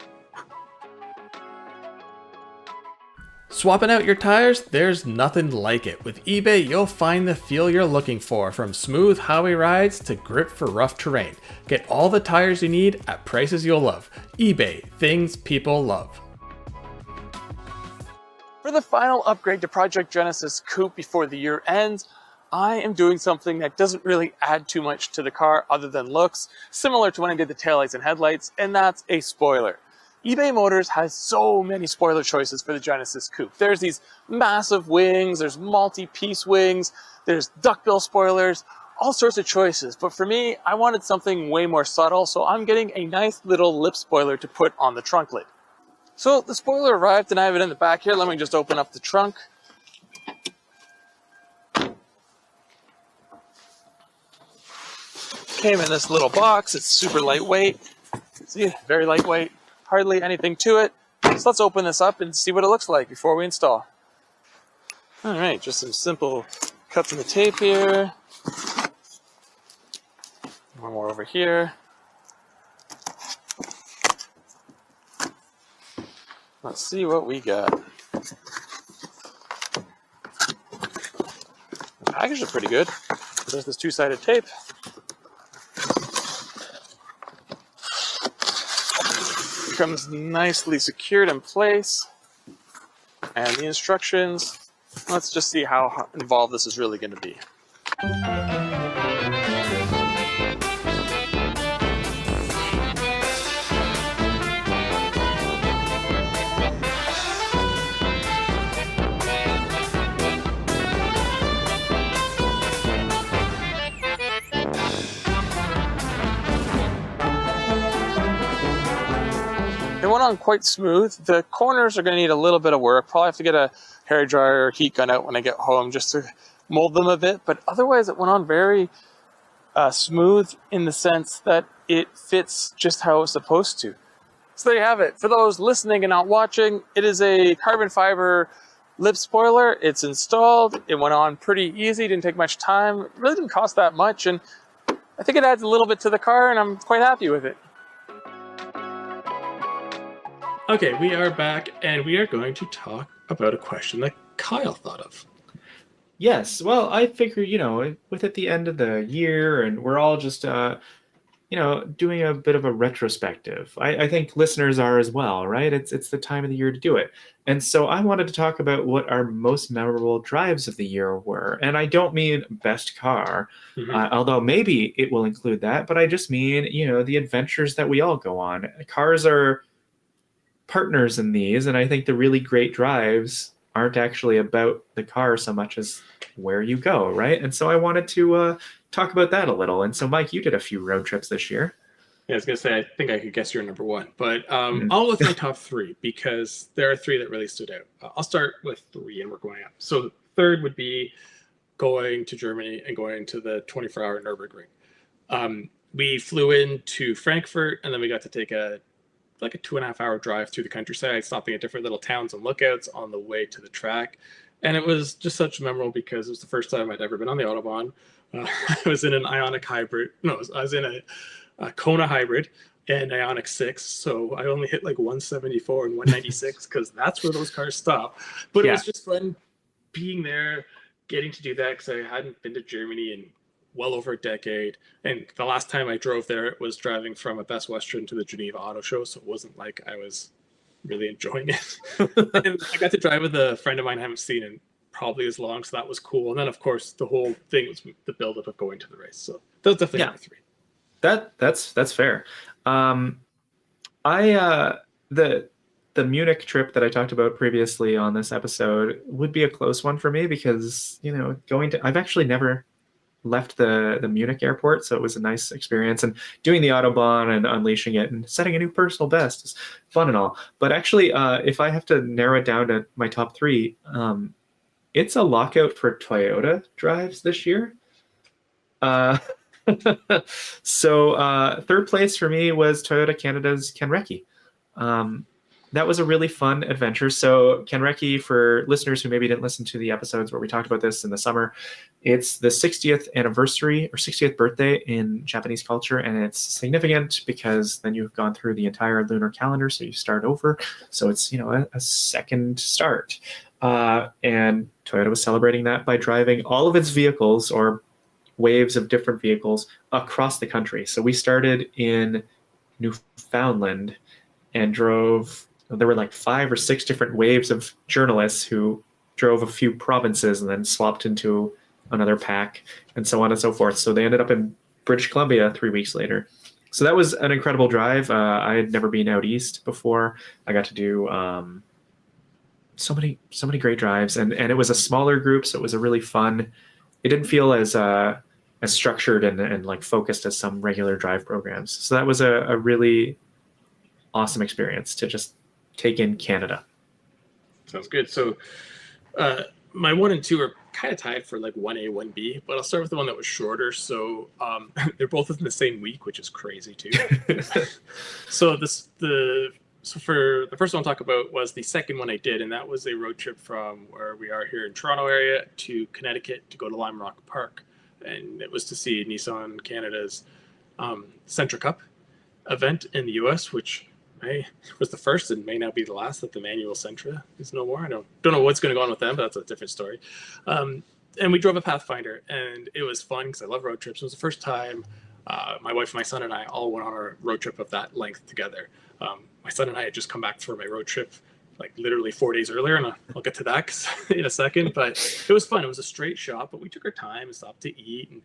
Swapping out your tires? There's nothing like it. With eBay, you'll find the feel you're looking for, from smooth highway rides to grip for rough terrain. Get all the tires you need at prices you'll love. eBay, things people love. For the final upgrade to Project Genesis Coupe before the year ends, I am doing something that doesn't really add too much to the car other than looks, similar to when I did the taillights and headlights, and that's a spoiler. eBay Motors has so many spoiler choices for the Genesis Coupe. There's these massive wings, there's multi-piece wings, there's duckbill spoilers, all sorts of choices. But for me, I wanted something way more subtle, so I'm getting a nice little lip spoiler to put on the trunk lid. So the spoiler arrived and I have it in the back here. Let me just open up the trunk. Came in this little box. It's super lightweight. See, very lightweight. Hardly anything to it. So let's open this up and see what it looks like before we install. All right, just some simple cuts in the tape here. One more over here. Let's see what we got. The package is pretty good. There's this two-sided tape. It comes nicely secured in place. And the instructions, let's just see how involved this is really going to be. It went on quite smooth. The corners are going to need a little bit of work. Probably have to get a hairdryer or heat gun out when I get home just to mold them a bit. But otherwise, it went on very smooth in the sense that it fits just how it's supposed to. So there you have it. For those listening and not watching, it is a carbon fiber lip spoiler. It's installed. It went on pretty easy. Didn't take much time. It really didn't cost that much. And I think it adds a little bit to the car, and I'm quite happy with it. Okay, we are back, and we are going to talk about a question that Kyle thought of. Yes, well, I figure, with at the end of the year, and we're all just, doing a bit of a retrospective. I think listeners are as well, right? It's the time of the year to do it. And so I wanted to talk about what our most memorable drives of the year were. And I don't mean best car, although maybe it will include that, but I just mean, the adventures that we all go on. Cars are partners in these, and I think the really great drives aren't actually about the car so much as where you go, right? And so I wanted to talk about that a little. And so, Mike, you did a few road trips this year. Yeah, I was gonna say, I think I could guess your number one, but I'll go with my top three because there are three that really stood out. I'll start with three, and we're going up. So the third would be going to Germany and going to the 24-hour Nürburgring. We flew into Frankfurt, and then we got to take a 2.5-hour drive through the countryside, stopping at different little towns and lookouts on the way to the track. And it was just such memorable because it was the first time I'd ever been on the Autobahn. I was in an Ioniq hybrid. No, I was in a Kona hybrid and Ioniq 6. So I only hit like 174 and 196 because that's where those cars stop. But it was just fun being there, getting to do that because I hadn't been to Germany in well over a decade. And the last time I drove there, it was driving from a Best Western to the Geneva Auto Show. So it wasn't like I was really enjoying it. And I got to drive with a friend of mine I haven't seen in probably as long. So that was cool. And then, of course, the whole thing was the buildup of going to the race. So those definitely are three. That's fair. The Munich trip that I talked about previously on this episode would be a close one for me because, I've actually never left the Munich airport, so it was a nice experience, and doing the Autobahn and unleashing it and setting a new personal best is fun and all. But actually, if I have to narrow it down to my top three, it's a lockout for Toyota drives this year. So third place for me was Toyota Canada's Kenreki. that was a really fun adventure. So Kenreki, for listeners who maybe didn't listen to the episodes where we talked about this in the summer, it's the 60th anniversary or 60th birthday in Japanese culture, and it's significant because then you've gone through the entire lunar calendar, so you start over. So it's, you know, a second start. And Toyota was celebrating that by driving all of its vehicles, or waves of different vehicles, across the country. So we started in Newfoundland and drove. There were like 5 or 6 different waves of journalists who drove a few provinces and then swapped into another pack, and so on and so forth. So they ended up in British Columbia 3 weeks later. So that was an incredible drive. I had never been out east before. I got to do so many great drives, and it was a smaller group, so it was a really fun. It didn't feel as structured and like focused as some regular drive programs. So that was a really awesome experience to just take in Canada. Sounds good. So my 1 and 2 are kind of tied for like 1A, 1B, but I'll start with the one that was shorter. So they're both within the same week, which is crazy too. So for the first one I'll talk about was the second one I did, and that was a road trip from where we are here in Toronto area to Connecticut to go to Lime Rock Park. And it was to see Nissan Canada's Sentra Cup event in the US, which was the first and may now be the last that the manual Sentra is no more. I don't know what's going to go on with them, but that's a different story. And we drove a Pathfinder, and it was fun because I love road trips. It was the first time my wife, my son, and I all went on a road trip of that length together. My son and I had just come back from a road trip like literally 4 days earlier, and I'll get to that in a second. But it was fun. It was a straight shot, but we took our time and stopped to eat. And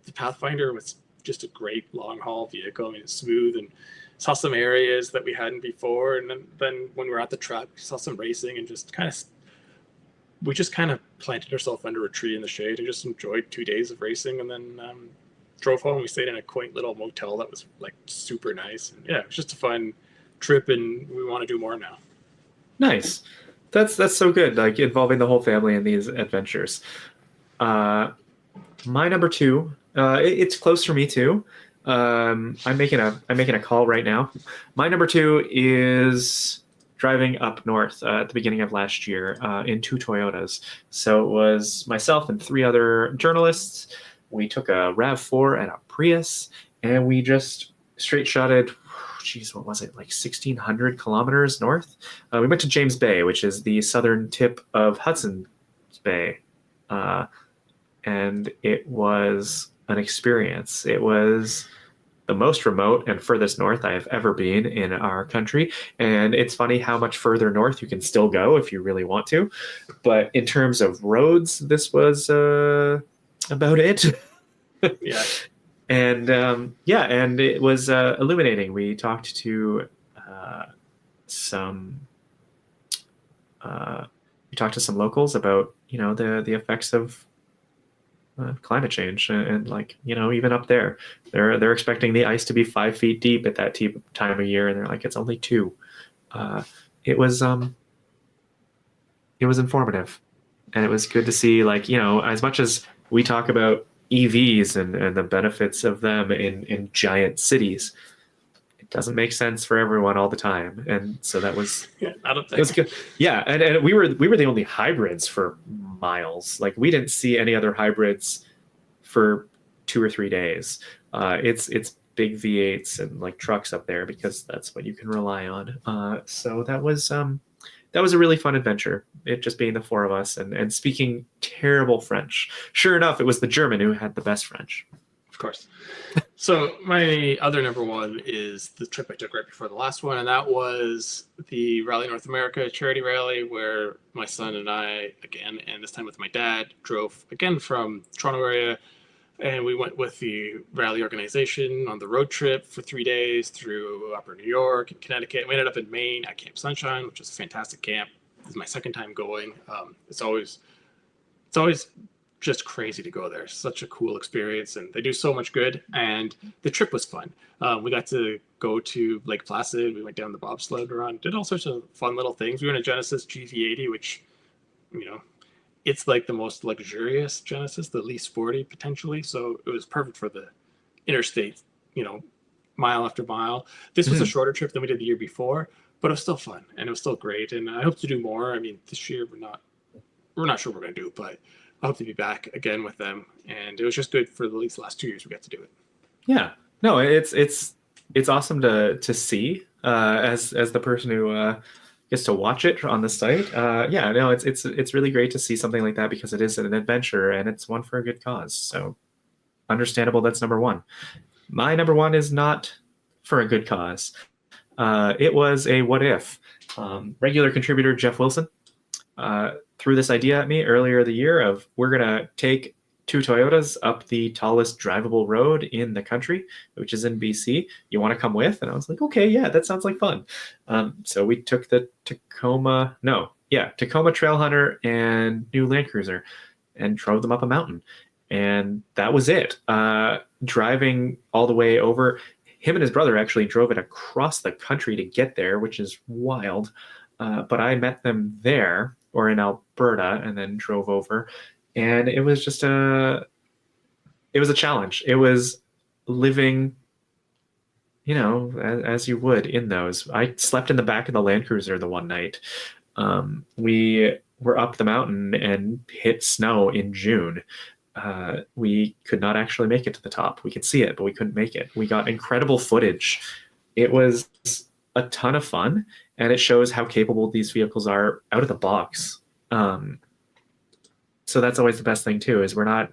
the Pathfinder was just a great long haul vehicle. I mean, it's smooth, and saw some areas that we hadn't before. And then when we were at the track, we saw some racing, and we just kind of planted ourselves under a tree in the shade and just enjoyed 2 days of racing. And then drove home. We stayed in a quaint little motel that was like super nice. And yeah, it was just a fun trip, and we want to do more now. Nice. That's so good, like involving the whole family in these adventures. My number 2, it's close for me too. I'm making a call right now. My number 2 is driving up north at the beginning of last year in 2 Toyotas. So it was myself and 3 other journalists. We took a RAV4 and a Prius, and we just straight shotted, what was it, like 1,600 kilometers north? We went to James Bay, which is the southern tip of Hudson's Bay. And it was an experience. It was the most remote and furthest north I have ever been in our country. And it's funny how much further north you can still go if you really want to. But in terms of roads, this was about it. Yeah. And and it was illuminating. We talked to some locals about, you know, the effects of climate change, and like, you know, even up there, they're expecting the ice to be 5 feet deep at that time of year, and they're like, it's only 2. It was informative, and it was good to see, like, you know, as much as we talk about EVs and the benefits of them in giant cities, it doesn't make sense for everyone all the time. And so that was, Yeah, I don't it think. was good. Yeah. And we were the only hybrids for miles. Like, we didn't see any other hybrids for 2 or 3 days. It's big V8s and like trucks up there because that's what you can rely on. So that was a really fun adventure. It just being the 4 of us and speaking terrible French. Sure enough, it was the German who had the best French. Of course. So my other number 1 is the trip I took right before the last one, and that was the Rally North America charity rally, where my son and I, again, and this time with my dad, drove again from Toronto area, and we went with the rally organization on the road trip for 3 days through Upper New York and Connecticut. We ended up in Maine at Camp Sunshine, which is a fantastic camp. This is my second time going. It's always just crazy to go there. Such a cool experience, and they do so much good, and the trip was fun. We got to go to Lake Placid. We went down the bobsled run, did all sorts of fun little things. We were in a Genesis GV80, which, you know, it's like the most luxurious Genesis, the least sporty potentially. So it was perfect for the interstate, you know, mile after mile. This was a shorter trip than we did the year before, but it was still fun and it was still great. And I hope to do more. I mean, this year we're not sure what we're going to do, but I hope to be back again with them. And it was just good for at least the last 2 years we got to do it. Yeah, no, it's awesome to see as the person who gets to watch it on the site. Yeah, no, it's really great to see something like that because it is an adventure and it's one for a good cause. So understandable. That's number one. My number one is not for a good cause. It was a what if. Regular contributor Jeff Wilson threw this idea at me earlier the year of we're gonna take 2 Toyotas up the tallest drivable road in the country, which is in BC. You want to come with? And I was like, okay, yeah, that sounds like fun. So we took the Tacoma Trailhunter and new Land Cruiser and drove them up a mountain. And that was it. Driving all the way over. Him and his brother actually drove it across the country to get there, which is wild. But I met them there or in Alberta and then drove over. And it was just a challenge. It was living, as you would in those. I slept in the back of the Land Cruiser the one night. We were up the mountain and hit snow in June. We could not actually make it to the top. We could see it, but we couldn't make it. We got incredible footage. It was a ton of fun, and it shows how capable these vehicles are out of the box. So that's always the best thing too, is we're not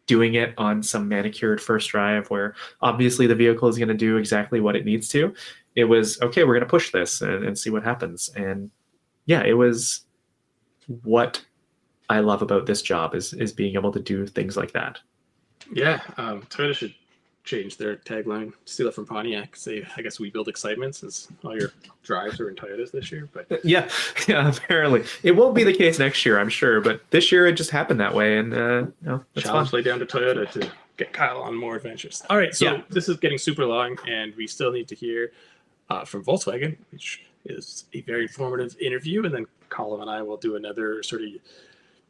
doing it on some manicured first drive where obviously the vehicle is going to do exactly what it needs to. It was, okay, we're going to push this and see what happens. And yeah, it was what I love about this job is being able to do things like that. Yeah, Toyota should change their tagline, steal it from Pontiac. Say, I guess we build excitement, since all your drives are in Toyotas this year. But yeah, apparently it won't be the case next year, I'm sure. But this year it just happened that way, and that's challenge fun. lay down to Toyota to get Kyle on more adventures. All right, so This is getting super long, and we still need to hear from Volkswagen, which is a very informative interview, and then Colum and I will do another sort of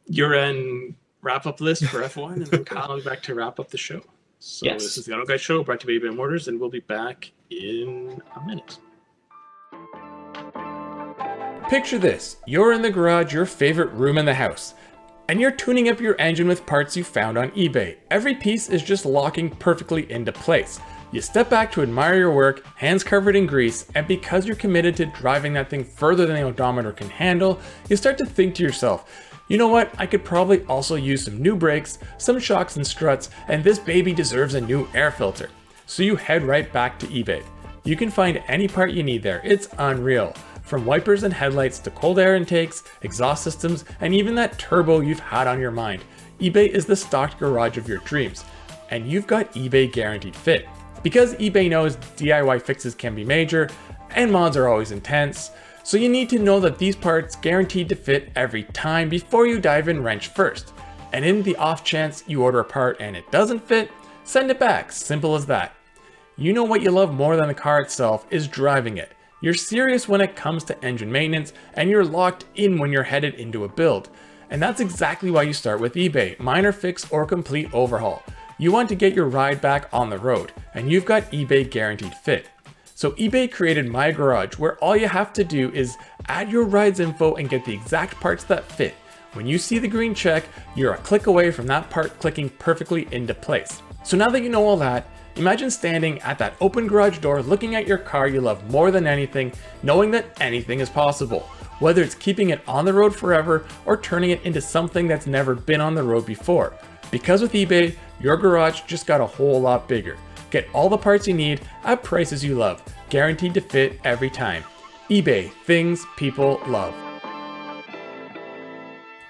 year-end wrap-up list for F1, and then Kyle will be back to wrap up the show. So This is the Auto Guide Show, brought to you by BMW Motors, and we'll be back in a minute. Picture this. You're in the garage, your favorite room in the house, and you're tuning up your engine with parts you found on eBay. Every piece is just locking perfectly into place. You step back to admire your work, hands covered in grease, and because you're committed to driving that thing further than the odometer can handle, you start to think to yourself, you know what, I could probably also use some new brakes, some shocks and struts, and this baby deserves a new air filter. So you head right back to eBay. You can find any part you need there, it's unreal. From wipers and headlights to cold air intakes, exhaust systems, and even that turbo you've had on your mind. eBay is the stocked garage of your dreams, and you've got eBay Guaranteed Fit. Because eBay knows DIY fixes can be major, and mods are always intense, so you need to know that these parts guaranteed to fit every time before you dive in wrench first. And in the off chance you order a part and it doesn't fit, send it back, simple as that. You know what you love more than the car itself is driving it. You're serious when it comes to engine maintenance, and you're locked in when you're headed into a build. And that's exactly why you start with eBay, minor fix or complete overhaul. You want to get your ride back on the road, and you've got eBay Guaranteed Fit. So eBay created My Garage, where all you have to do is add your ride's info and get the exact parts that fit. When you see the green check, you're a click away from that part clicking perfectly into place. So now that you know all that, imagine standing at that open garage door looking at your car you love more than anything, knowing that anything is possible. Whether it's keeping it on the road forever or turning it into something that's never been on the road before. Because with eBay, your garage just got a whole lot bigger. Get all the parts you need at prices you love, guaranteed to fit every time. eBay, things people love.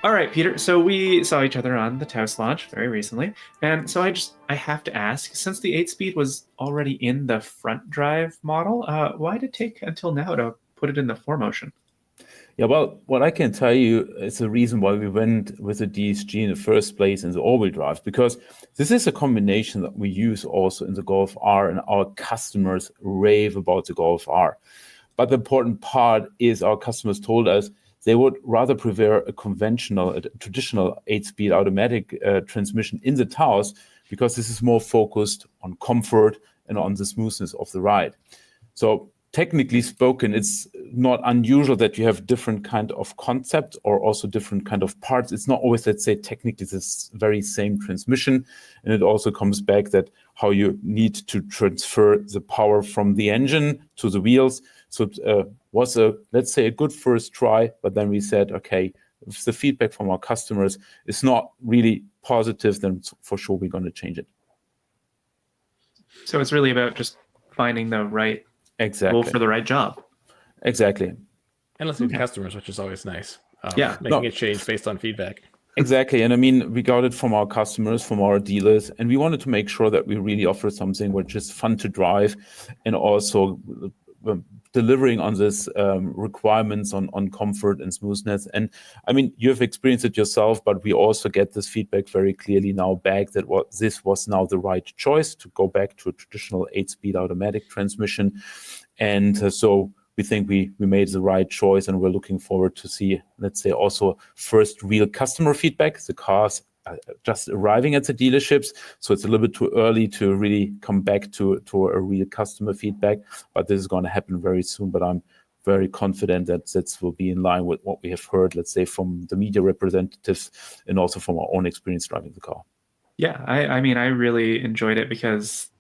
All right, Peter. So we saw each other on the Taos launch very recently. And so I have to ask, since the 8-speed was already in the front drive model, why did it take until now to put it in the 4Motion? Yeah, well, what I can tell you is the reason why we went with the DSG in the first place in the all-wheel drive, because this is a combination that we use also in the Golf R, and our customers rave about the Golf R. But the important part is our customers told us they would rather prefer a traditional 8-speed automatic transmission in the Taos, because this is more focused on comfort and on the smoothness of the ride. So technically spoken, it's not unusual that you have different kind of concepts or also different kind of parts. It's not always, let's say, technically this very same transmission. And it also comes back that how you need to transfer the power from the engine to the wheels. So it was let's say, a good first try, but then we said, okay, if the feedback from our customers is not really positive, then for sure we're going to change it. So it's really about just finding the right tool for the right job. Exactly. And listening to customers, which is always nice. Making a change based on feedback. Exactly. And I mean, we got it from our customers, from our dealers, and we wanted to make sure that we really offer something which is fun to drive and also delivering on this requirements on comfort and smoothness. And I mean, you have experienced it yourself, but we also get this feedback very clearly now back that this was now the right choice to go back to a traditional 8-speed automatic transmission. And so we think we made the right choice, and we're looking forward to see, let's say, also first real customer feedback. The cars are just arriving at the dealerships, so it's a little bit too early to really come back to a real customer feedback, but this is going to happen very soon. But I'm very confident that this will be in line with what we have heard, let's say, from the media representatives and also from our own experience driving the car. Yeah, I mean, I really enjoyed it because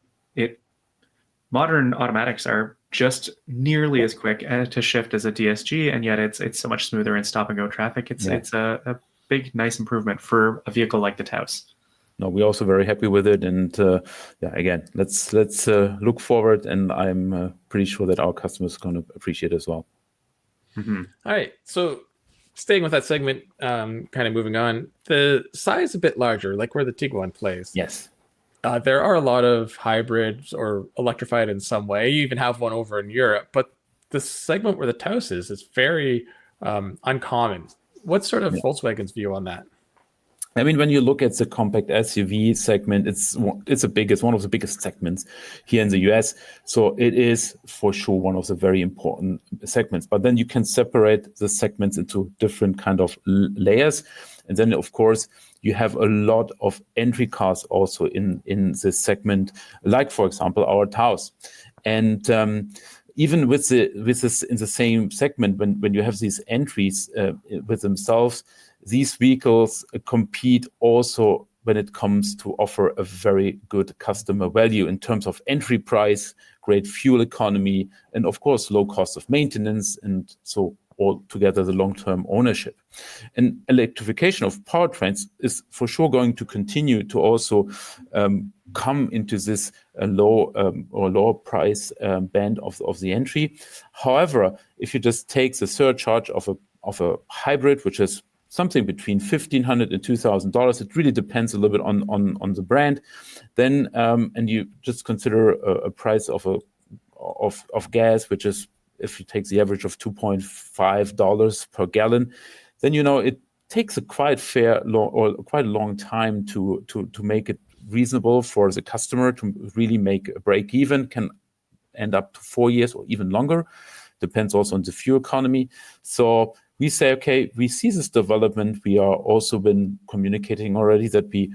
modern automatics are just nearly as quick to shift as a DSG, and yet it's so much smoother in stop and go traffic. It's a big, nice improvement for a vehicle like the Taos. No, we're also very happy with it, and again, let's look forward, and I'm pretty sure that our customers are going to appreciate it as well. Mm-hmm. All right, so staying with that segment, kind of moving on, the size a bit larger, like where the Tiguan plays. Yes. There are a lot of hybrids or electrified in some way. You even have one over in Europe, but the segment where the Taos is very uncommon. What's sort of Volkswagen's view on that? I mean, when you look at the compact SUV segment, it's one of the biggest segments here in the US. So it is for sure one of the very important segments. But then you can separate the segments into different kind of layers. And then, of course, you have a lot of entry cars also in this segment, like, for example, our Taos. And even with this in the same segment, when you have these entries with themselves, these vehicles compete also when it comes to offer a very good customer value in terms of entry price, great fuel economy, and of course, low cost of maintenance, and so altogether the long-term ownership. And electrification of powertrains is for sure going to continue to also come into this lower price band of the entry. However, if you just take the surcharge of a hybrid, which is something between $1,500 and $2,000, it really depends a little bit on the brand. Then and you just consider a price of gas, which is, if you take the average of $2.5 per gallon, then it takes a quite a long time to make it reasonable for the customer to really make a break even. Can end up to 4 years or even longer. Depends also on the fuel economy. So we say, okay, we see this development. We are also been communicating already that we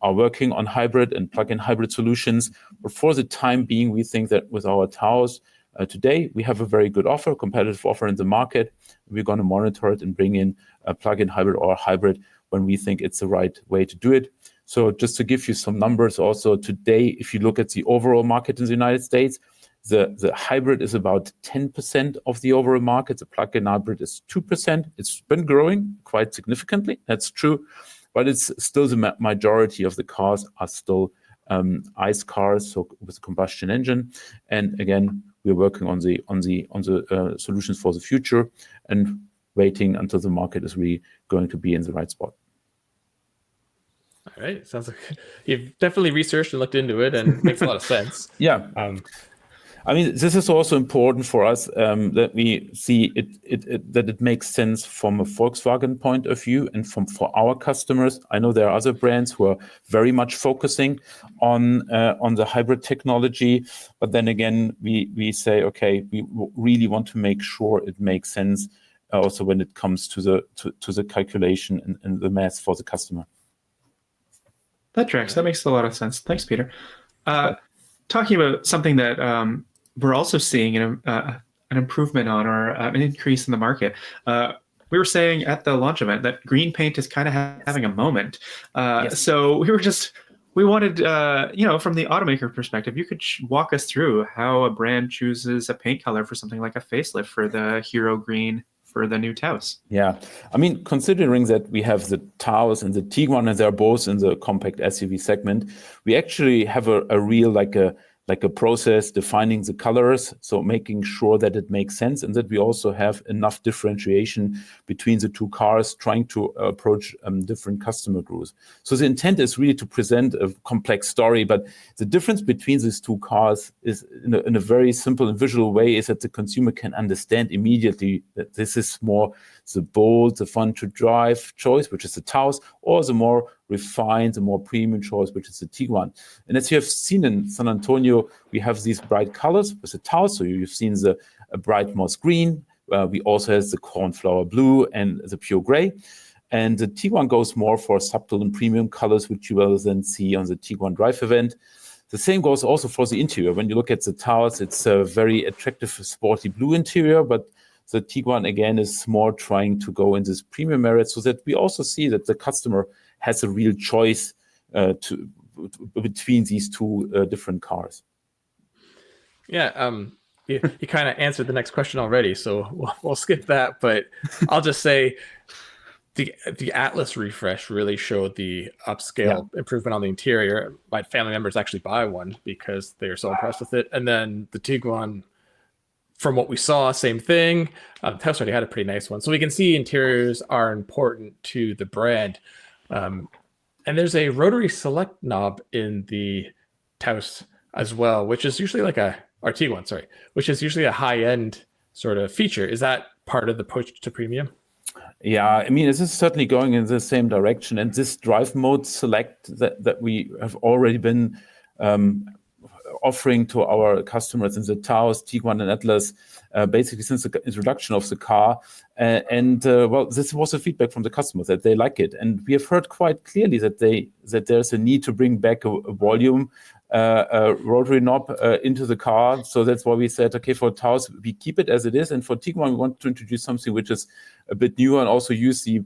are working on hybrid and plug-in hybrid solutions. But for the time being, we think that with our Taos, today, we have a very good offer, competitive offer in the market. We're going to monitor it and bring in a plug-in hybrid or a hybrid when we think it's the right way to do it. So just to give you some numbers also today, if you look at the overall market in the United States, the hybrid is about 10% of the overall market. The plug-in hybrid is 2%. It's been growing quite significantly. That's true. But it's still the majority of the cars are still ICE cars, so with a combustion engine. And again, we're working on the solutions for the future and waiting until the market is really going to be in the right spot. All right, sounds like you've definitely researched and looked into it, and makes a lot of sense. Yeah. I mean, this is also important for us that we see that it makes sense from a Volkswagen point of view and for our customers. I know there are other brands who are very much focusing on the hybrid technology, but then again, we say, okay, we really want to make sure it makes sense also when it comes to the calculation and the math for the customer. That tracks. That makes a lot of sense. Thanks, Peter. Talking about something that we're also seeing an improvement on or an increase in the market. We were saying at the launch event that green paint is kind of having a moment. So we wanted, from the automaker perspective, you could walk us through how a brand chooses a paint color for something like a facelift for the Hero Green for the new Taos. Yeah, I mean, considering that we have the Taos and the Tiguan, and they're both in the compact SUV segment, we actually have a real like a process defining the colors, so making sure that it makes sense and that we also have enough differentiation between the two cars, trying to approach different customer groups. So the intent is really to present a complex story, but the difference between these two cars is in a very simple and visual way is that the consumer can understand immediately that this is more the bold, the fun to drive choice, which is the Taos, or the more refined, the more premium choice, which is the Tiguan. And as you have seen in San Antonio, we have these bright colors with the Taos. So you've seen the bright moss green. We also have the cornflower blue and the pure gray. And the Tiguan goes more for subtle and premium colors, which you will then see on the Tiguan Drive event. The same goes also for the interior. When you look at the Taos, it's a very attractive, sporty blue interior, but the Tiguan, again, is more trying to go in this premium area so that we also see that the customer has a real choice between these two different cars. Yeah, you kind of answered the next question already, so we'll skip that. But I'll just say the Atlas refresh really showed the upscale improvement on the interior. My family members actually buy one because they are so impressed with it. And then the Tiguan, from what we saw, same thing. Taos already had a pretty nice one. So we can see interiors are important to the brand. And there's a rotary select knob in the Taos as well, which is usually which is usually a high-end sort of feature. Is that part of the push to premium? Yeah, I mean, this is certainly going in the same direction. And this drive mode select that we have already been offering to our customers in the Taos, Tiguan, and Atlas, basically since the introduction of the car. This was the feedback from the customers that they like it, and we have heard quite clearly that there's a need to bring back a volume rotary knob into the car. So that's why we said, okay, for Taos we keep it as it is, and for Tiguan we want to introduce something which is a bit newer and also use the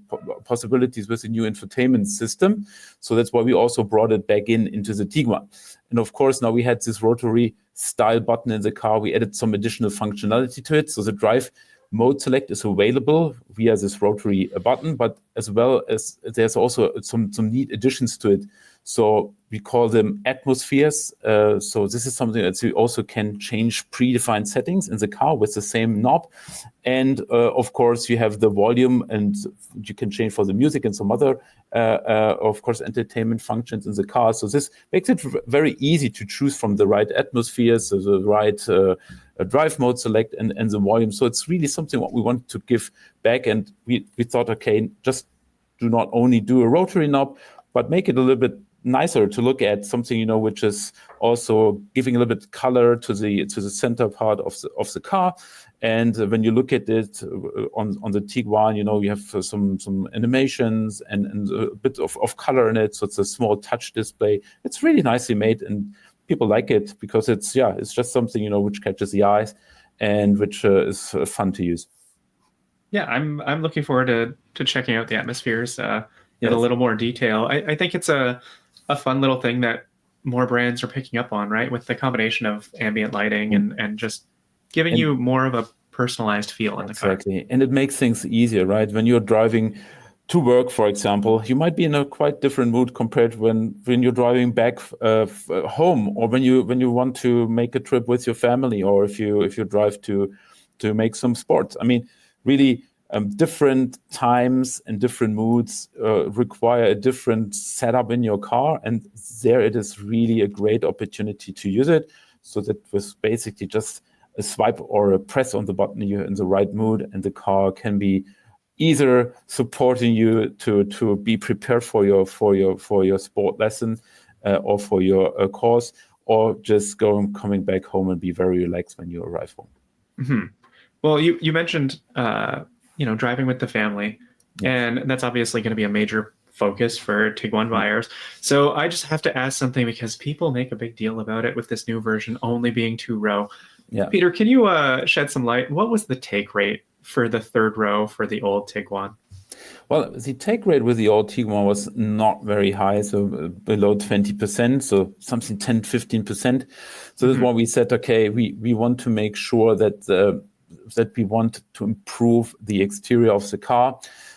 possibilities with the new infotainment system. So that's why we also brought it back into the Tiguan. And of course, now we had this rotary style button in the car. We added some additional functionality to it. So the drive mode select is available via this rotary button, but as well as there's also some neat additions to it. So we call them atmospheres. So this is something that you also can change predefined settings in the car with the same knob. And of course, you have the volume, and you can change for the music and some other, of course, entertainment functions in the car. So this makes it very easy to choose from the right atmospheres, so the right drive mode select and the volume. So it's really something what we want to give back. And we thought, okay, just do not only do a rotary knob, but make it a little bit nicer to look at, something which is also giving a little bit color to the center part of the car. And when you look at it on the Tiguan, you have some animations and a bit of color in it. So it's a small touch display. It's really nicely made, and people like it because it's just something which catches the eyes and which is fun to use. Yeah, I'm looking forward to checking out the atmospheres in a little more detail. I think it's a fun little thing that more brands are picking up on, right? With the combination of ambient lighting and just giving you more of a personalized feel in the car. Exactly. And it makes things easier, right? When you're driving to work, for example, you might be in a quite different mood compared when you're driving back home, or when you want to make a trip with your family, or if you drive to make some sports. I mean, really, different times and different moods require a different setup in your car, and there it is really a great opportunity to use it. So that was basically just a swipe or a press on the button, you're in the right mood, and the car can be either supporting you to be prepared for your sport lesson or for your course, or just coming back home and be very relaxed when you arrive home. Mm-hmm. Well, you mentioned driving with the family, and that's obviously going to be a major focus for Tiguan buyers. So I just have to ask something, because people make a big deal about it with this new version only being 2-row. Yeah. Peter, can you shed some light? What was the take rate for the third row for the old Tiguan? Well, the take rate with the old Tiguan was not very high, so below 20%, so something 10, 15%. So that's why we said, okay, we want to make sure that that we want to improve the exterior of the car.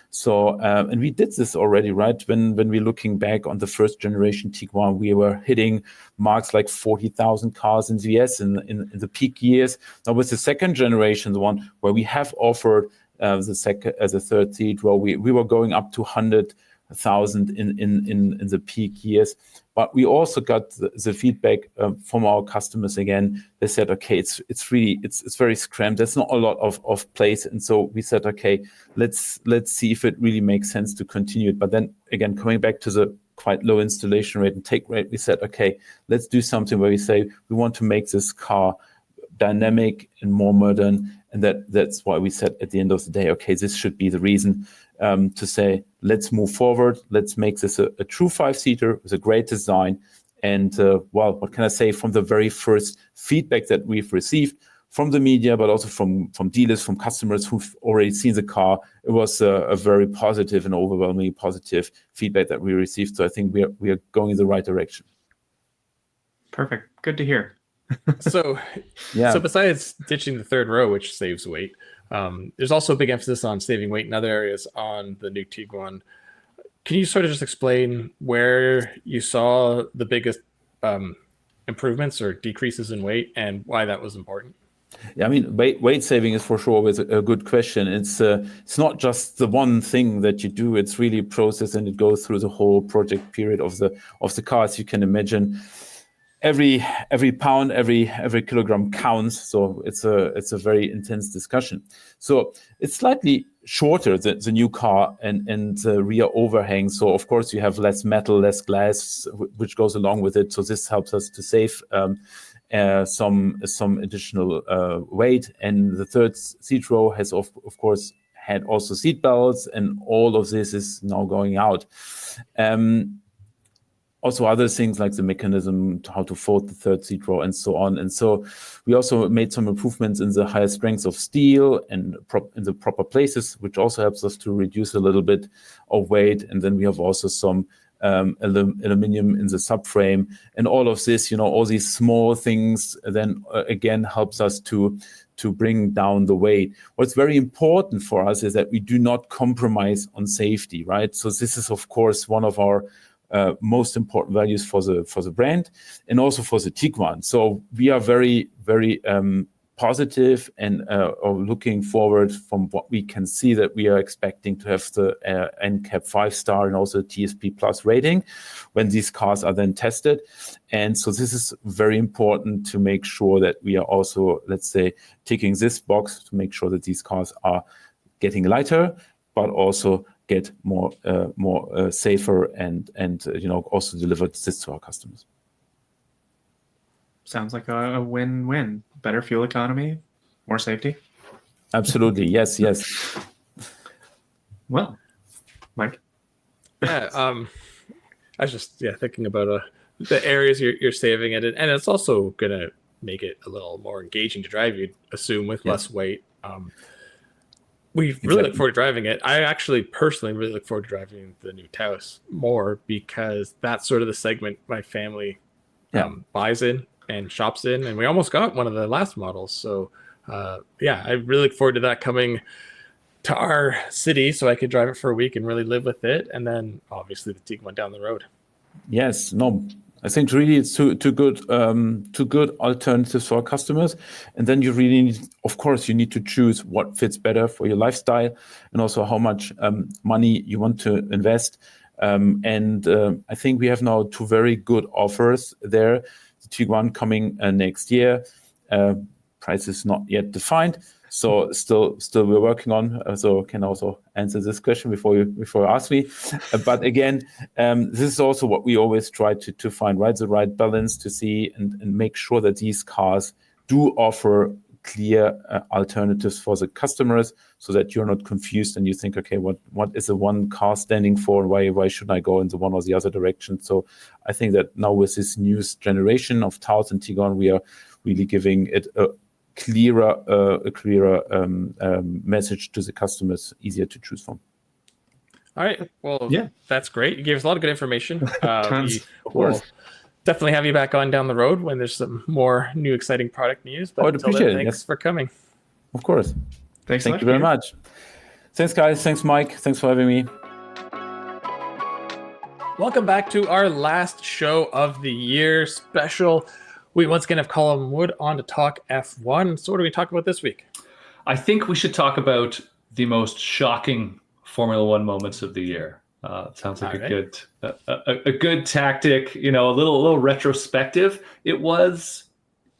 So, and we did this already, right? When we're looking back on the first generation Tiguan, we were hitting marks like 40,000 cars in the US in the peak years. Now with the second generation, the one where we have offered the third seat, well, we were going up to 100,000 in the peak years. But we also got the feedback from our customers again. They said, okay, it's very scrammed. There's not a lot of place, and so we said, okay, let's see if it really makes sense to continue it. But then again, coming back to the quite low installation rate and take rate, we said, okay, let's do something where we say we want to make this car dynamic and more modern. And that's why we said at the end of the day, okay, this should be the reason to say, let's move forward. Let's make this a true 5-seater with a great design. And well, what can I say? From the very first feedback that we've received from the media, but also from dealers, from customers who've already seen the car, it was a very positive and overwhelmingly positive feedback that we received. So I think we are going in the right direction. Perfect. Good to hear. So, Yeah. so besides ditching the third row, which saves weight, there's also a big emphasis on saving weight in other areas on the new Tiguan. Can you sort of just explain where you saw the biggest improvements or decreases in weight and why that was important? Yeah, I mean, weight saving is for sure always a good question. It's not just the one thing that you do. It's really a process, and it goes through the whole project period of the car. As you can imagine, every pound, every kilogram counts. So it's a very intense discussion. So it's slightly shorter, the new car and the rear overhang. So of course you have less metal, less glass, which goes along with it. So this helps us to save some additional weight. And the third seat row has of course had also seat belts, and all of this is now going out. Also other things like the mechanism, how to fold the third seat row and so on. And so we also made some improvements in the higher strengths of steel and in the proper places, which also helps us to reduce a little bit of weight. And then we have also some aluminum in the subframe, and all of this, all these small things then again helps us to bring down the weight. What's very important for us is that we do not compromise on safety, right? So this is of course one of our most important values for the brand and also for the Tiguan. So we are very, very positive and are looking forward from what we can see that we are expecting to have the NCAP 5-star and also TSP Plus rating when these cars are then tested. And so this is very important to make sure that we are also, let's say, ticking this box to make sure that these cars are getting lighter, but also get more safer and also deliver this to our customers. Sounds like a win-win. Better fuel economy, more safety. Absolutely, yes. Well, Mike. Yeah, I was just thinking about the areas you're saving it, and it's also gonna make it a little more engaging to drive. You'd assume with less weight. We really look forward to driving it. I actually personally really look forward to driving the new Taos more because that's sort of the segment my family buys in and shops in. And we almost got one of the last models. So I really look forward to that coming to our city so I could drive it for a week and really live with it. And then obviously the Tiguan down the road. Yes, no, I think really it's two good alternatives for our customers. And then you really need, of course, you need to choose what fits better for your lifestyle and also how much money you want to invest. I think we have now two very good offers there. The Tiguan coming next year. Price is not yet defined. So still we're working on, so can also answer this question before you ask me. But again, this is also what we always try to find, right? The right balance to see and make sure that these cars do offer clear alternatives for the customers so that you're not confused and you think, okay, what is the one car standing for? Why should I go in the one or the other direction? So I think that now with this new generation of Taos and Tiguan, we are really giving it a clearer message to the customers, easier to choose from. All right. Well, Yeah. that's great. You gave us a lot of good information. Tons. We will definitely have you back on down the road when there's some more new exciting product news. But I'd until appreciate then, it, thanks yes. for coming. Of course. Thanks. Thank you very much. Thanks, guys. Thanks, Mike. Thanks for having me. Welcome back to our last show of the year special. We once again have Colum Wood on to talk F1. So what are we talking about this week? I think we should talk about the most shocking Formula One moments of the year. Sounds like a good tactic. A little retrospective. It was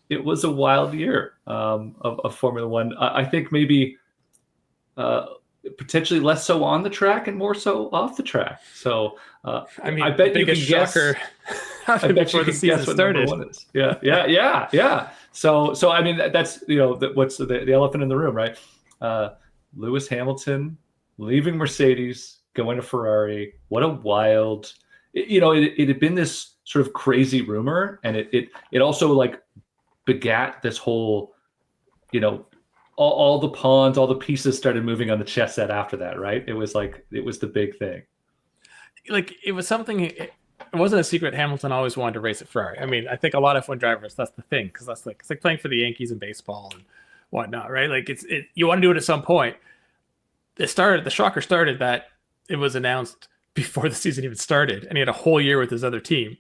a wild year of Formula One. I think maybe potentially less so on the track and more so off the track. So I bet you can guess. I bet you can guess what number one is. Yeah. So I mean that's what's the elephant in the room, right? Lewis Hamilton leaving Mercedes, going to Ferrari. What a wild! It had been this sort of crazy rumor, and it also like begat this whole, all the pawns, all the pieces started moving on the chess set after that, right? It was the big thing. Like it was something. It wasn't a secret. Hamilton always wanted to race at Ferrari. I mean, I think a lot of F1 drivers, that's the thing, because it's like playing for the Yankees in baseball and whatnot, right? Like you want to do it at some point. The shocker started that it was announced before the season even started, and he had a whole year with his other team.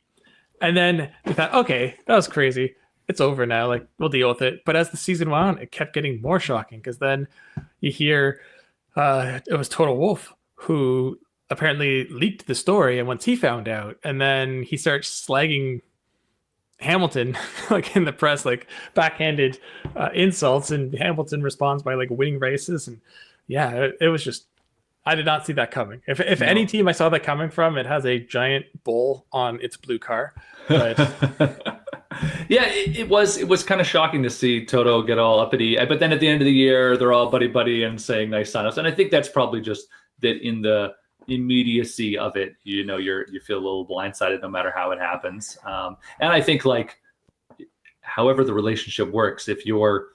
And then we thought, okay, that was crazy. It's over now. Like, we'll deal with it. But as the season went on, it kept getting more shocking, because then you hear it was Total Wolff who apparently leaked the story, and once he found out, and then he starts slagging Hamilton like in the press, like backhanded insults, and Hamilton responds by like winning races. And yeah, it was just, I did not see that coming. If any team I saw that coming from, it has a giant bull on its blue car. But yeah, it was kind of shocking to see Toto get all uppity. But then at the end of the year, they're all buddy and saying nice sign-offs. And I think that's probably just that in the immediacy of it, you feel a little blindsided no matter how it happens. And I think like, however the relationship works, if you're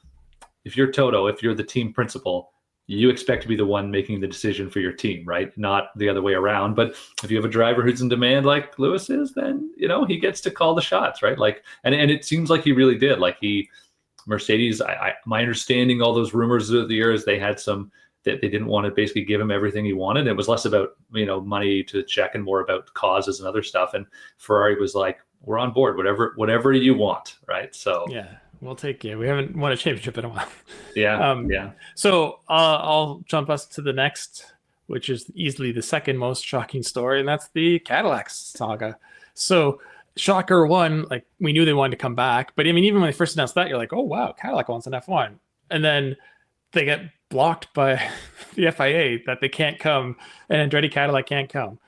Toto, if you're the team principal, you expect to be the one making the decision for your team, right? Not the other way around. But if you have a driver who's in demand like Lewis is, then he gets to call the shots, right? Like, and it seems like he really did. Like Mercedes, my understanding, all those rumors of the years, they had that they didn't want to basically give him everything he wanted. It was less about money to check and more about causes and other stuff. And Ferrari was like, we're on board, whatever you want, right? So yeah. We'll take you. We haven't won a championship in a while. Yeah. So I'll jump us to the next, which is easily the second most shocking story, and that's the Cadillac saga. So shocker one, like we knew they wanted to come back, but I mean, even when they first announced that, you're like, oh wow, Cadillac wants an F1, and then they get blocked by the FIA that they can't come, and Andretti Cadillac can't come.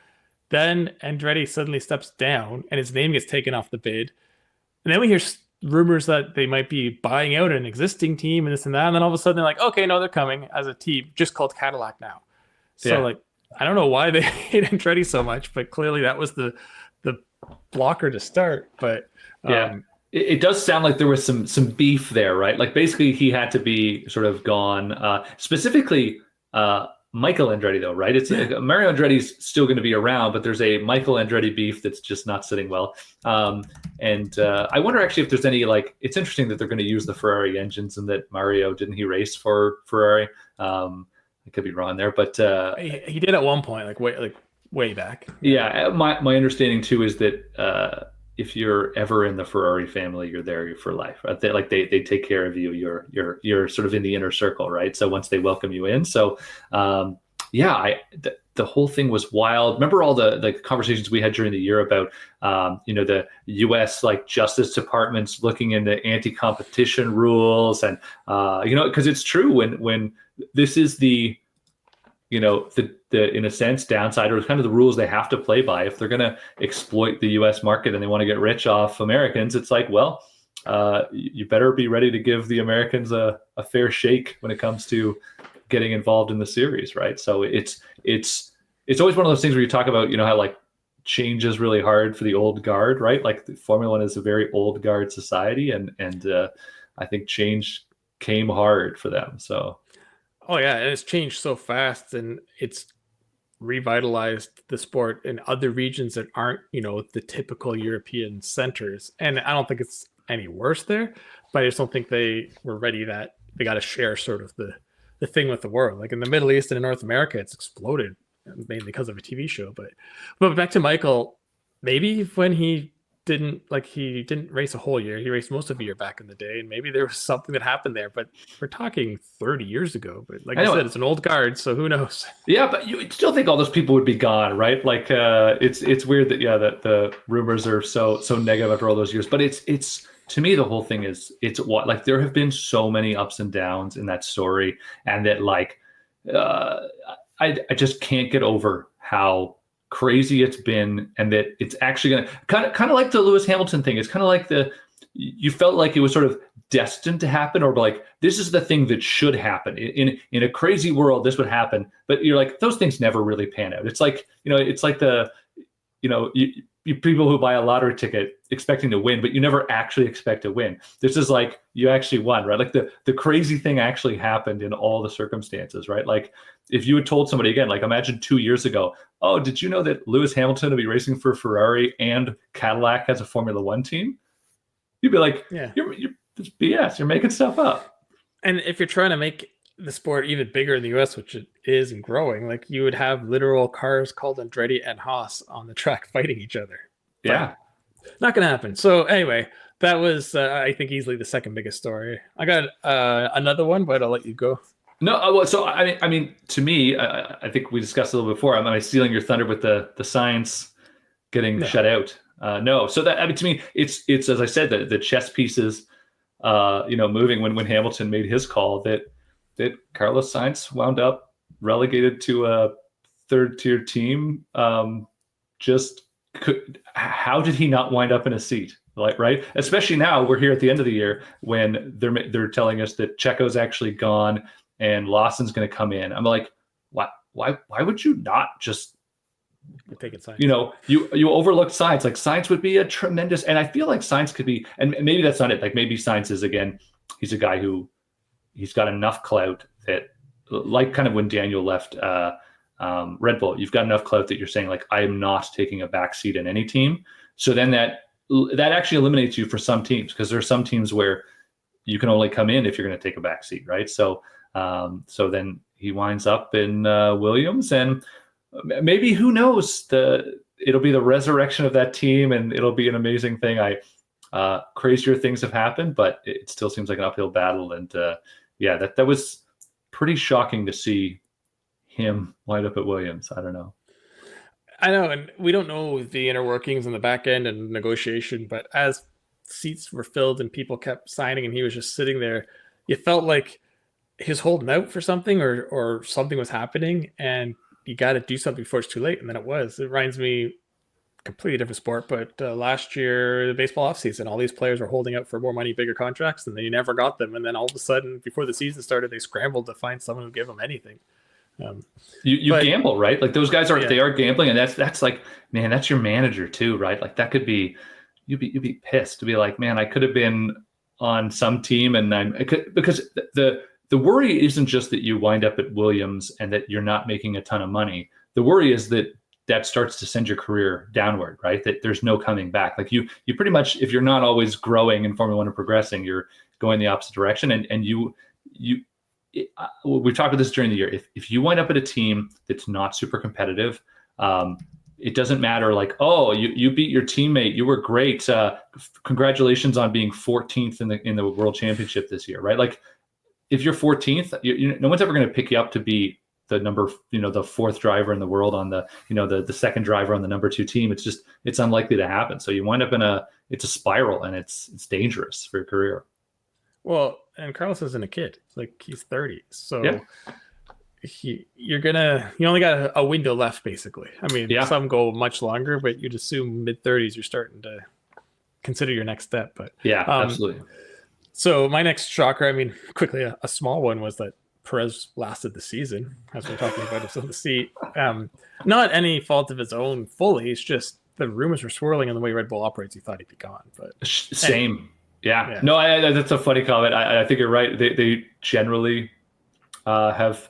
Then Andretti suddenly steps down, and his name gets taken off the bid, and then we hear rumors that they might be buying out an existing team and this and that. And then all of a sudden they're like, okay, no, they're coming as a team, just called Cadillac now. So like, I don't know why they hate Andretti so much, but clearly that was the blocker to start. But it does sound like there was some beef there, right? Like basically he had to be sort of gone, specifically Michael Andretti though, right? It's Mario Andretti's still going to be around, but there's a Michael Andretti beef that's just not sitting well. And I wonder actually if there's any, like, it's interesting that they're going to use the Ferrari engines and that Mario, didn't he race for Ferrari? I could be wrong there, but he did at one point, way back. Yeah, my understanding too is that if you're ever in the Ferrari family, you're there for life. Right? They take care of you. You're sort of in the inner circle, right? So once they welcome you in, so the whole thing was wild. Remember all the conversations we had during the year about the U.S. like Justice Departments looking into anti-competition rules, and because it's true when this is the in a sense downside, or kind of the rules they have to play by if they're going to exploit the U.S. market and they want to get rich off Americans. It's like, well, you better be ready to give the Americans a fair shake when it comes to getting involved in the series, right? So it's always one of those things where you talk about how like change is really hard for the old guard, right? Like Formula One is a very old guard society, and I think change came hard for them. So, Oh yeah, and it's changed so fast, and it's revitalized the sport in other regions that aren't, the typical European centers. And I don't think it's any worse there, but I just don't think they were ready that they got to share sort of the thing with the world. Like in the Middle East and in North America, it's exploded mainly because of a TV show. But back to Michael, maybe when he didn't race a whole year, he raced most of the year back in the day, and maybe there was something that happened there, but we're talking 30 years ago. But like I said, it's an old guard, so who knows? Yeah, but you still think all those people would be gone, right? Like it's weird that that the rumors are so negative after all those years. But it's to me, the whole thing is what, like, there have been so many ups and downs in that story, and that like I just can't get over how crazy it's been, and that it's actually gonna kind of like the Lewis Hamilton thing. It's kind of like you felt like it was sort of destined to happen, or like this is the thing that should happen in a crazy world. This would happen, but you're like, those things never really pan out. It's like it's like you people who buy a lottery ticket expecting to win, but you never actually expect to win. This is like you actually won, right? Like the crazy thing actually happened in all the circumstances, right? Like if you had told somebody, again, like imagine 2 years ago, oh, did you know that Lewis Hamilton will be racing for Ferrari and Cadillac has a Formula One team? You'd be like, yeah, you're it's BS. You're making stuff up. And if you're trying to make the sport even bigger in the US, which it is and growing, like you would have literal cars called Andretti and Haas on the track fighting each other. Yeah. But not going to happen. So anyway, that was, I think, easily the second biggest story. I got another one, but I'll let you go. No, so I mean, to me, I think we discussed a little before. Am I stealing your thunder with the science getting shut out? No. So that, I mean, to me, it's as I said, the chess pieces, moving when Hamilton made his call that Carlos Sainz wound up relegated to a third-tier team. How did he not wind up in a seat? Like, right? Especially now, we're here at the end of the year when they're telling us that Checo's actually gone and Lawson's going to come in. I'm like, why would you not just take it? You overlooked Sainz. Like Sainz would be a tremendous, and I feel like Sainz could be, and maybe that's not it. Like maybe Sainz is, again, he's a guy who he's got enough clout that, like kind of when Daniel left Red Bull, you've got enough clout that you're saying like, I am not taking a back seat in any team. So then that actually eliminates you for some teams, because there are some teams where you can only come in if you're going to take a back seat, right? So then he winds up in Williams, and maybe, who knows, it'll be the resurrection of that team, and it'll be an amazing thing. Crazier things have happened, but it still seems like an uphill battle. And that was pretty shocking to see him wind up at Williams. I don't know. I know, and we don't know the inner workings in the back end and negotiation, but as seats were filled and people kept signing and he was just sitting there, you felt like he was holding out for something, or something was happening, and you got to do something before it's too late. And then it was. It reminds me, completely different sport, but last year, the baseball offseason, all these players were holding out for more money, bigger contracts, and they never got them. And then all of a sudden, before the season started, they scrambled to find someone who would give them anything. You gamble, right? Like those guys they are gambling, and that's like, man, that's your manager too, right? Like that could be, you'd be pissed to be like, man, I could have been on some team, and because the worry isn't just that you wind up at Williams and that you're not making a ton of money. The worry is that starts to send your career downward, right? That there's no coming back. Like you pretty much, if you're not always growing in Formula One and progressing, you're going the opposite direction. And we've talked about this during the year. If you wind up at a team that's not super competitive, it doesn't matter. Like, oh, you beat your teammate, you were great. Congratulations on being 14th in the World Championship this year, right? Like, if you're 14th, no one's ever going to pick you up to be the number, the fourth driver in the world on the, the second driver on the number 2 team. It's unlikely to happen. So you wind up it's a spiral, and it's dangerous for your career. Well, and Carlos isn't a kid. It's like he's 30. So yeah. You only got a window left, basically. I mean, some go much longer, but you'd assume mid-30s, you're starting to consider your next step. But absolutely. So my next shocker, I mean, quickly, a small one, was that Perez lasted the season, as we're talking about him on the seat. Not any fault of his own fully. It's just the rumors were swirling, and the way Red Bull operates, he thought he'd be gone. But same. Yeah. No, that's a funny comment. I think you're right. They generally have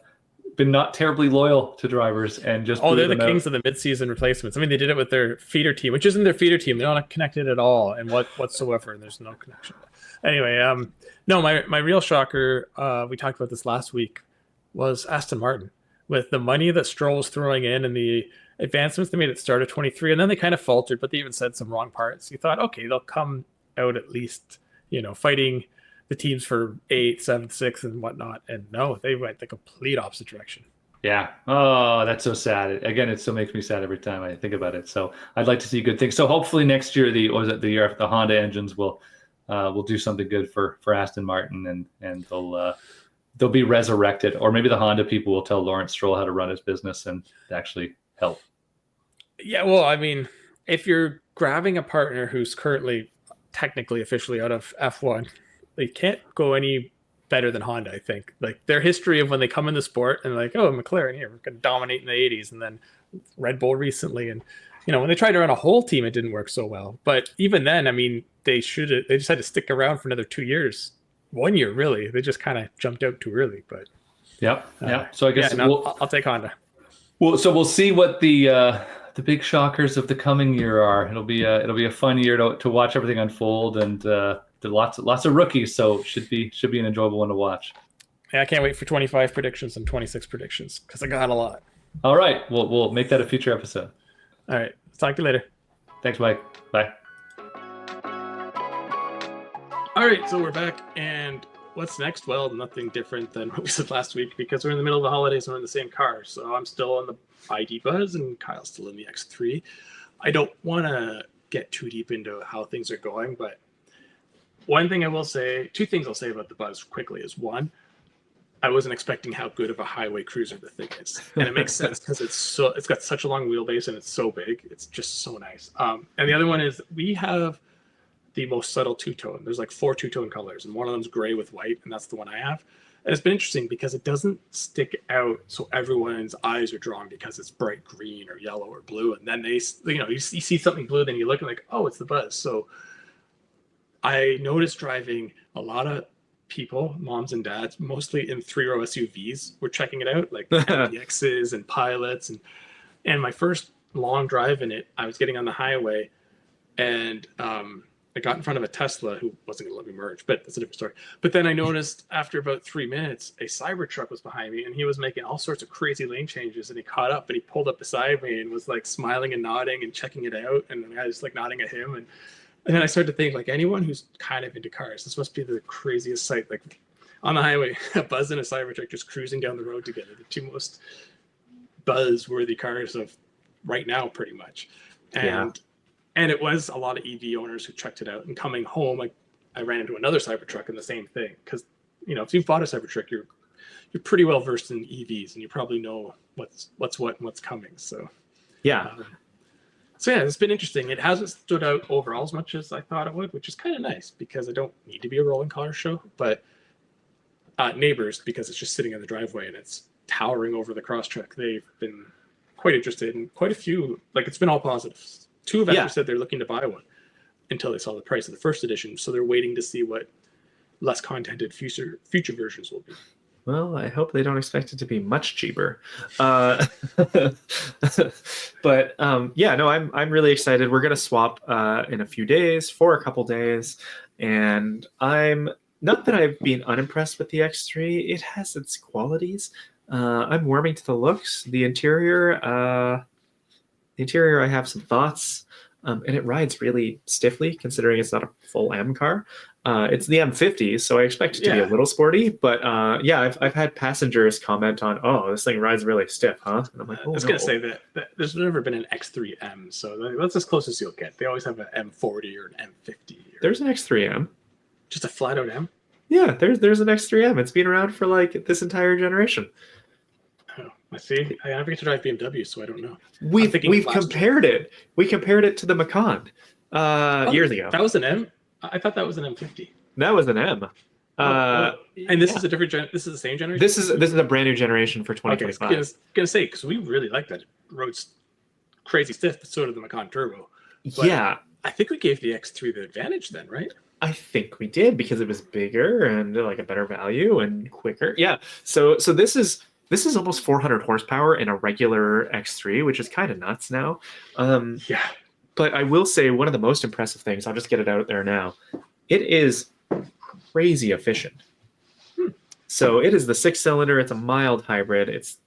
been not terribly loyal to drivers and just they're the kings of the mid-season replacements. I mean, they did it with their feeder team, which isn't their feeder team. They're not connected at all, and whatsoever. There's no connection. Anyway, no, my real shocker. We talked about this last week. Was Aston Martin with the money that Stroll was throwing in and the advancements they made at the start of 23, and then they kind of faltered, but they even said some wrong parts. You thought, okay, they'll come out at least, fighting the teams for 8th, 7th, 6th, and whatnot. And no, they went the complete opposite direction. Yeah. Oh, that's so sad. Again, it still makes me sad every time I think about it. So I'd like to see good things. So hopefully next year, the year after the Honda engines will do something good for Aston Martin, and they'll be resurrected, or maybe the Honda people will tell Lawrence Stroll how to run his business and actually help. Yeah. Well, I mean, if you're grabbing a partner who's currently technically officially out of F1, they can't go any better than Honda, I think. Like their history of when they come in the sport and like, oh, McLaren here, we're going to dominate in the 80s, and then Red Bull recently. And, when they tried to run a whole team, it didn't work so well. But even then, I mean, they just had to stick around for another 2 years. 1 year, really. They just kind of jumped out too early. But Yep. So I guess I'll take Honda. So we'll see what the big shockers of the coming year are. It'll be a fun year to watch everything unfold, and lots of rookies. So should be an enjoyable one to watch. Yeah, I can't wait for 25 predictions and 26 predictions because I got a lot. All right, we'll make that a future episode. All right, talk to you later. Thanks, Mike. Bye. All right, so we're back, and what's next? Well, nothing different than what we said last week, because we're in the middle of the holidays and we're in the same car. So I'm still on the ID Buzz, and Kyle's still in the X3. I don't want to get too deep into how things are going, but one thing I will say, two things I'll say about the Buzz quickly is, one, I wasn't expecting how good of a highway cruiser the thing is, and it makes sense because it's got such a long wheelbase and it's so big. It's just so nice. And the other one is we have the most subtle two-tone. There's like 4 two-tone colors, and one of them's gray with white, and that's the one I have. And it's been interesting because it doesn't stick out, so everyone's eyes are drawn because it's bright green or yellow or blue, and then you see something blue, then you look and like, oh, it's the Buzz. So I noticed driving a lot of people, moms and dads, mostly in 3-row SUVs, were checking it out, like MDXs and Pilots, and my first long drive in it, I was getting on the highway, and I got in front of a Tesla who wasn't going to let me merge, but that's a different story. But then I noticed after about 3 minutes, a Cybertruck was behind me, and he was making all sorts of crazy lane changes, and he caught up, and he pulled up beside me and was like smiling and nodding and checking it out, and I was like nodding at him, and then I started to think, like, anyone who's kind of into cars, this must be the craziest sight. Like on the highway, a Buzz and a Cybertruck just cruising down the road together, the two most buzz-worthy cars of right now, pretty much. And it was a lot of EV owners who checked it out. And coming home, I ran into another Cybertruck and the same thing. Because, if you've bought a Cybertruck, you're pretty well versed in EVs, and you probably know what's what and what's coming. So Yeah. It's been interesting. It hasn't stood out overall as much as I thought it would, which is kind of nice because I don't need to be a rolling car show. But neighbors, because it's just sitting in the driveway and it's towering over the crosstrek, they've been quite interested, and quite a few, like, it's been all positives. 2 have actually said they're looking to buy one until they saw the price of the first edition. So they're waiting to see what less contented future versions will be. Well, I hope they don't expect it to be much cheaper. But I'm really excited. We're gonna swap in a few days, for a couple days, and I'm not that I've been unimpressed with the X3. It has its qualities. I'm warming to the looks. The interior, I have some thoughts, and it rides really stiffly considering it's not a full M car. It's the M50, so I expect it to be a little sporty. But I've had passengers comment on, "Oh, this thing rides really stiff, huh?" And I'm like, "Oh, I was going to say that there's never been an X3M, so that's as close as you'll get. They always have an M40 or an M50. There's an X3M. Just a flat-out M? Yeah, there's an X3M. It's been around for like this entire generation. Oh, I see. I never get to drive BMW, so I don't know. We've compared it. We compared it to the Macan years ago. That was an M? I thought that was an M50. That was an M. And this is a different this is the same generation? This is a brand new generation for 2025. Okay, I was going to say, because we really like that. It roads crazy stiff, but so did the Macan Turbo. But, yeah. I think we gave the X3 the advantage then, right? I think we did because it was bigger and like a better value and quicker. Yeah. So this is almost 400 horsepower in a regular X3, which is kind of nuts now. Yeah. But I will say one of the most impressive things, I'll just get it out there now. It is crazy efficient. So it is the 6-cylinder. It's a mild hybrid. It's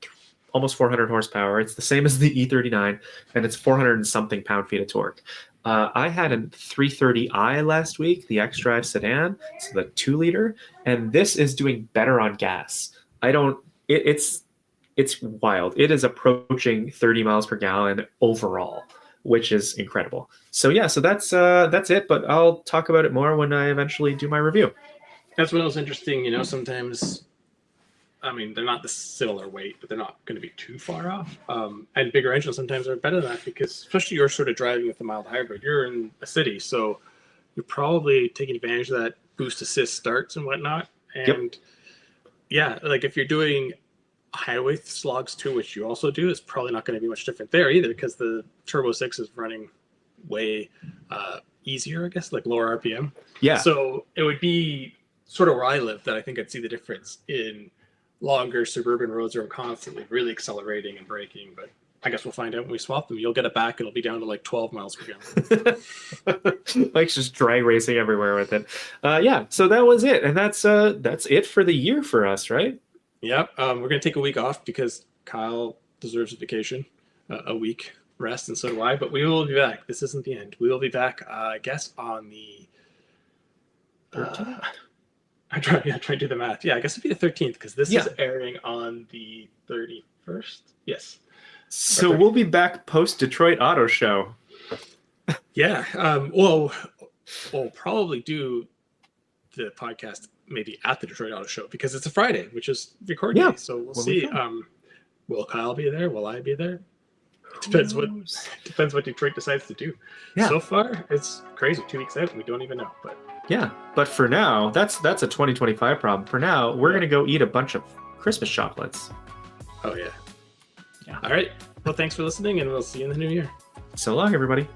almost 400 horsepower. It's the same as the E39, and it's 400 and something pound-feet of torque. I had a 330i last week, the xDrive sedan, so the 2-liter, and this is doing better on gas. It's wild. It is approaching 30 miles per gallon overall, which is incredible. So yeah, so that's it. But I'll talk about it more when I eventually do my review. That's what was interesting. You know, sometimes, I mean, they're not the similar weight, but they're not going to be too far off. And bigger engines sometimes are better than that because, especially you're sort of driving with the mild hybrid, you're in a city, so you're probably taking advantage of that boost assist starts and whatnot. And yeah, like if you're doing highway slogs too, which you also do, it's probably not going to be much different there either because the Turbo 6 is running way easier, I guess, like lower RPM. Yeah. So it would be sort of where I live that I think I'd see the difference in longer suburban roads where I'm constantly really accelerating and braking. But I guess we'll find out when we swap them. You'll get it back. It'll be down to like 12 miles per gallon. Mike's just drag racing everywhere with it. Yeah, so that was it. And that's it for the year for us, right? Yep. We're going to take a week off because Kyle deserves a vacation, a week rest, and so do I. But we will be back. This isn't the end. We will be back, I guess, on the 13th? I'm trying to do the math. Yeah, I guess it'd be the 13th because this is airing on the 31st. Yes. So we'll be back post Detroit Auto Show. Yeah. Well, we'll probably do the podcast maybe at the Detroit Auto Show because it's a Friday, which is recording day. So we'll see. Will Kyle be there? Will I be there? It depends what Detroit decides to do. Yeah. So far, it's crazy. 2 weeks out, and we don't even know. But yeah, but for now, that's a 2025 problem. For now, we're gonna go eat a bunch of Christmas chocolates. Oh yeah. All right. Well, thanks for listening, and we'll see you in the new year. So long, everybody.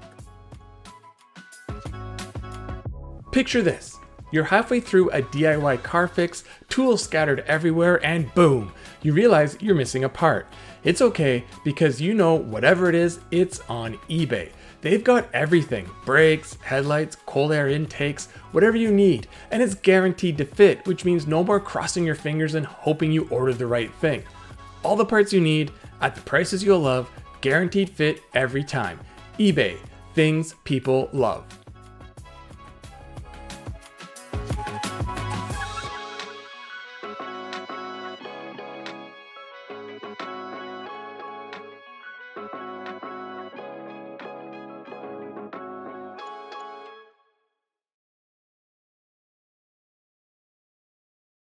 Picture this. You're halfway through a DIY car fix, tools scattered everywhere, and boom, you realize you're missing a part. It's okay because you know whatever it is, it's on eBay. They've got everything, brakes, headlights, cold air intakes, whatever you need, and it's guaranteed to fit, which means no more crossing your fingers and hoping you order the right thing. All the parts you need, at the prices you'll love, guaranteed fit every time. eBay, things people love.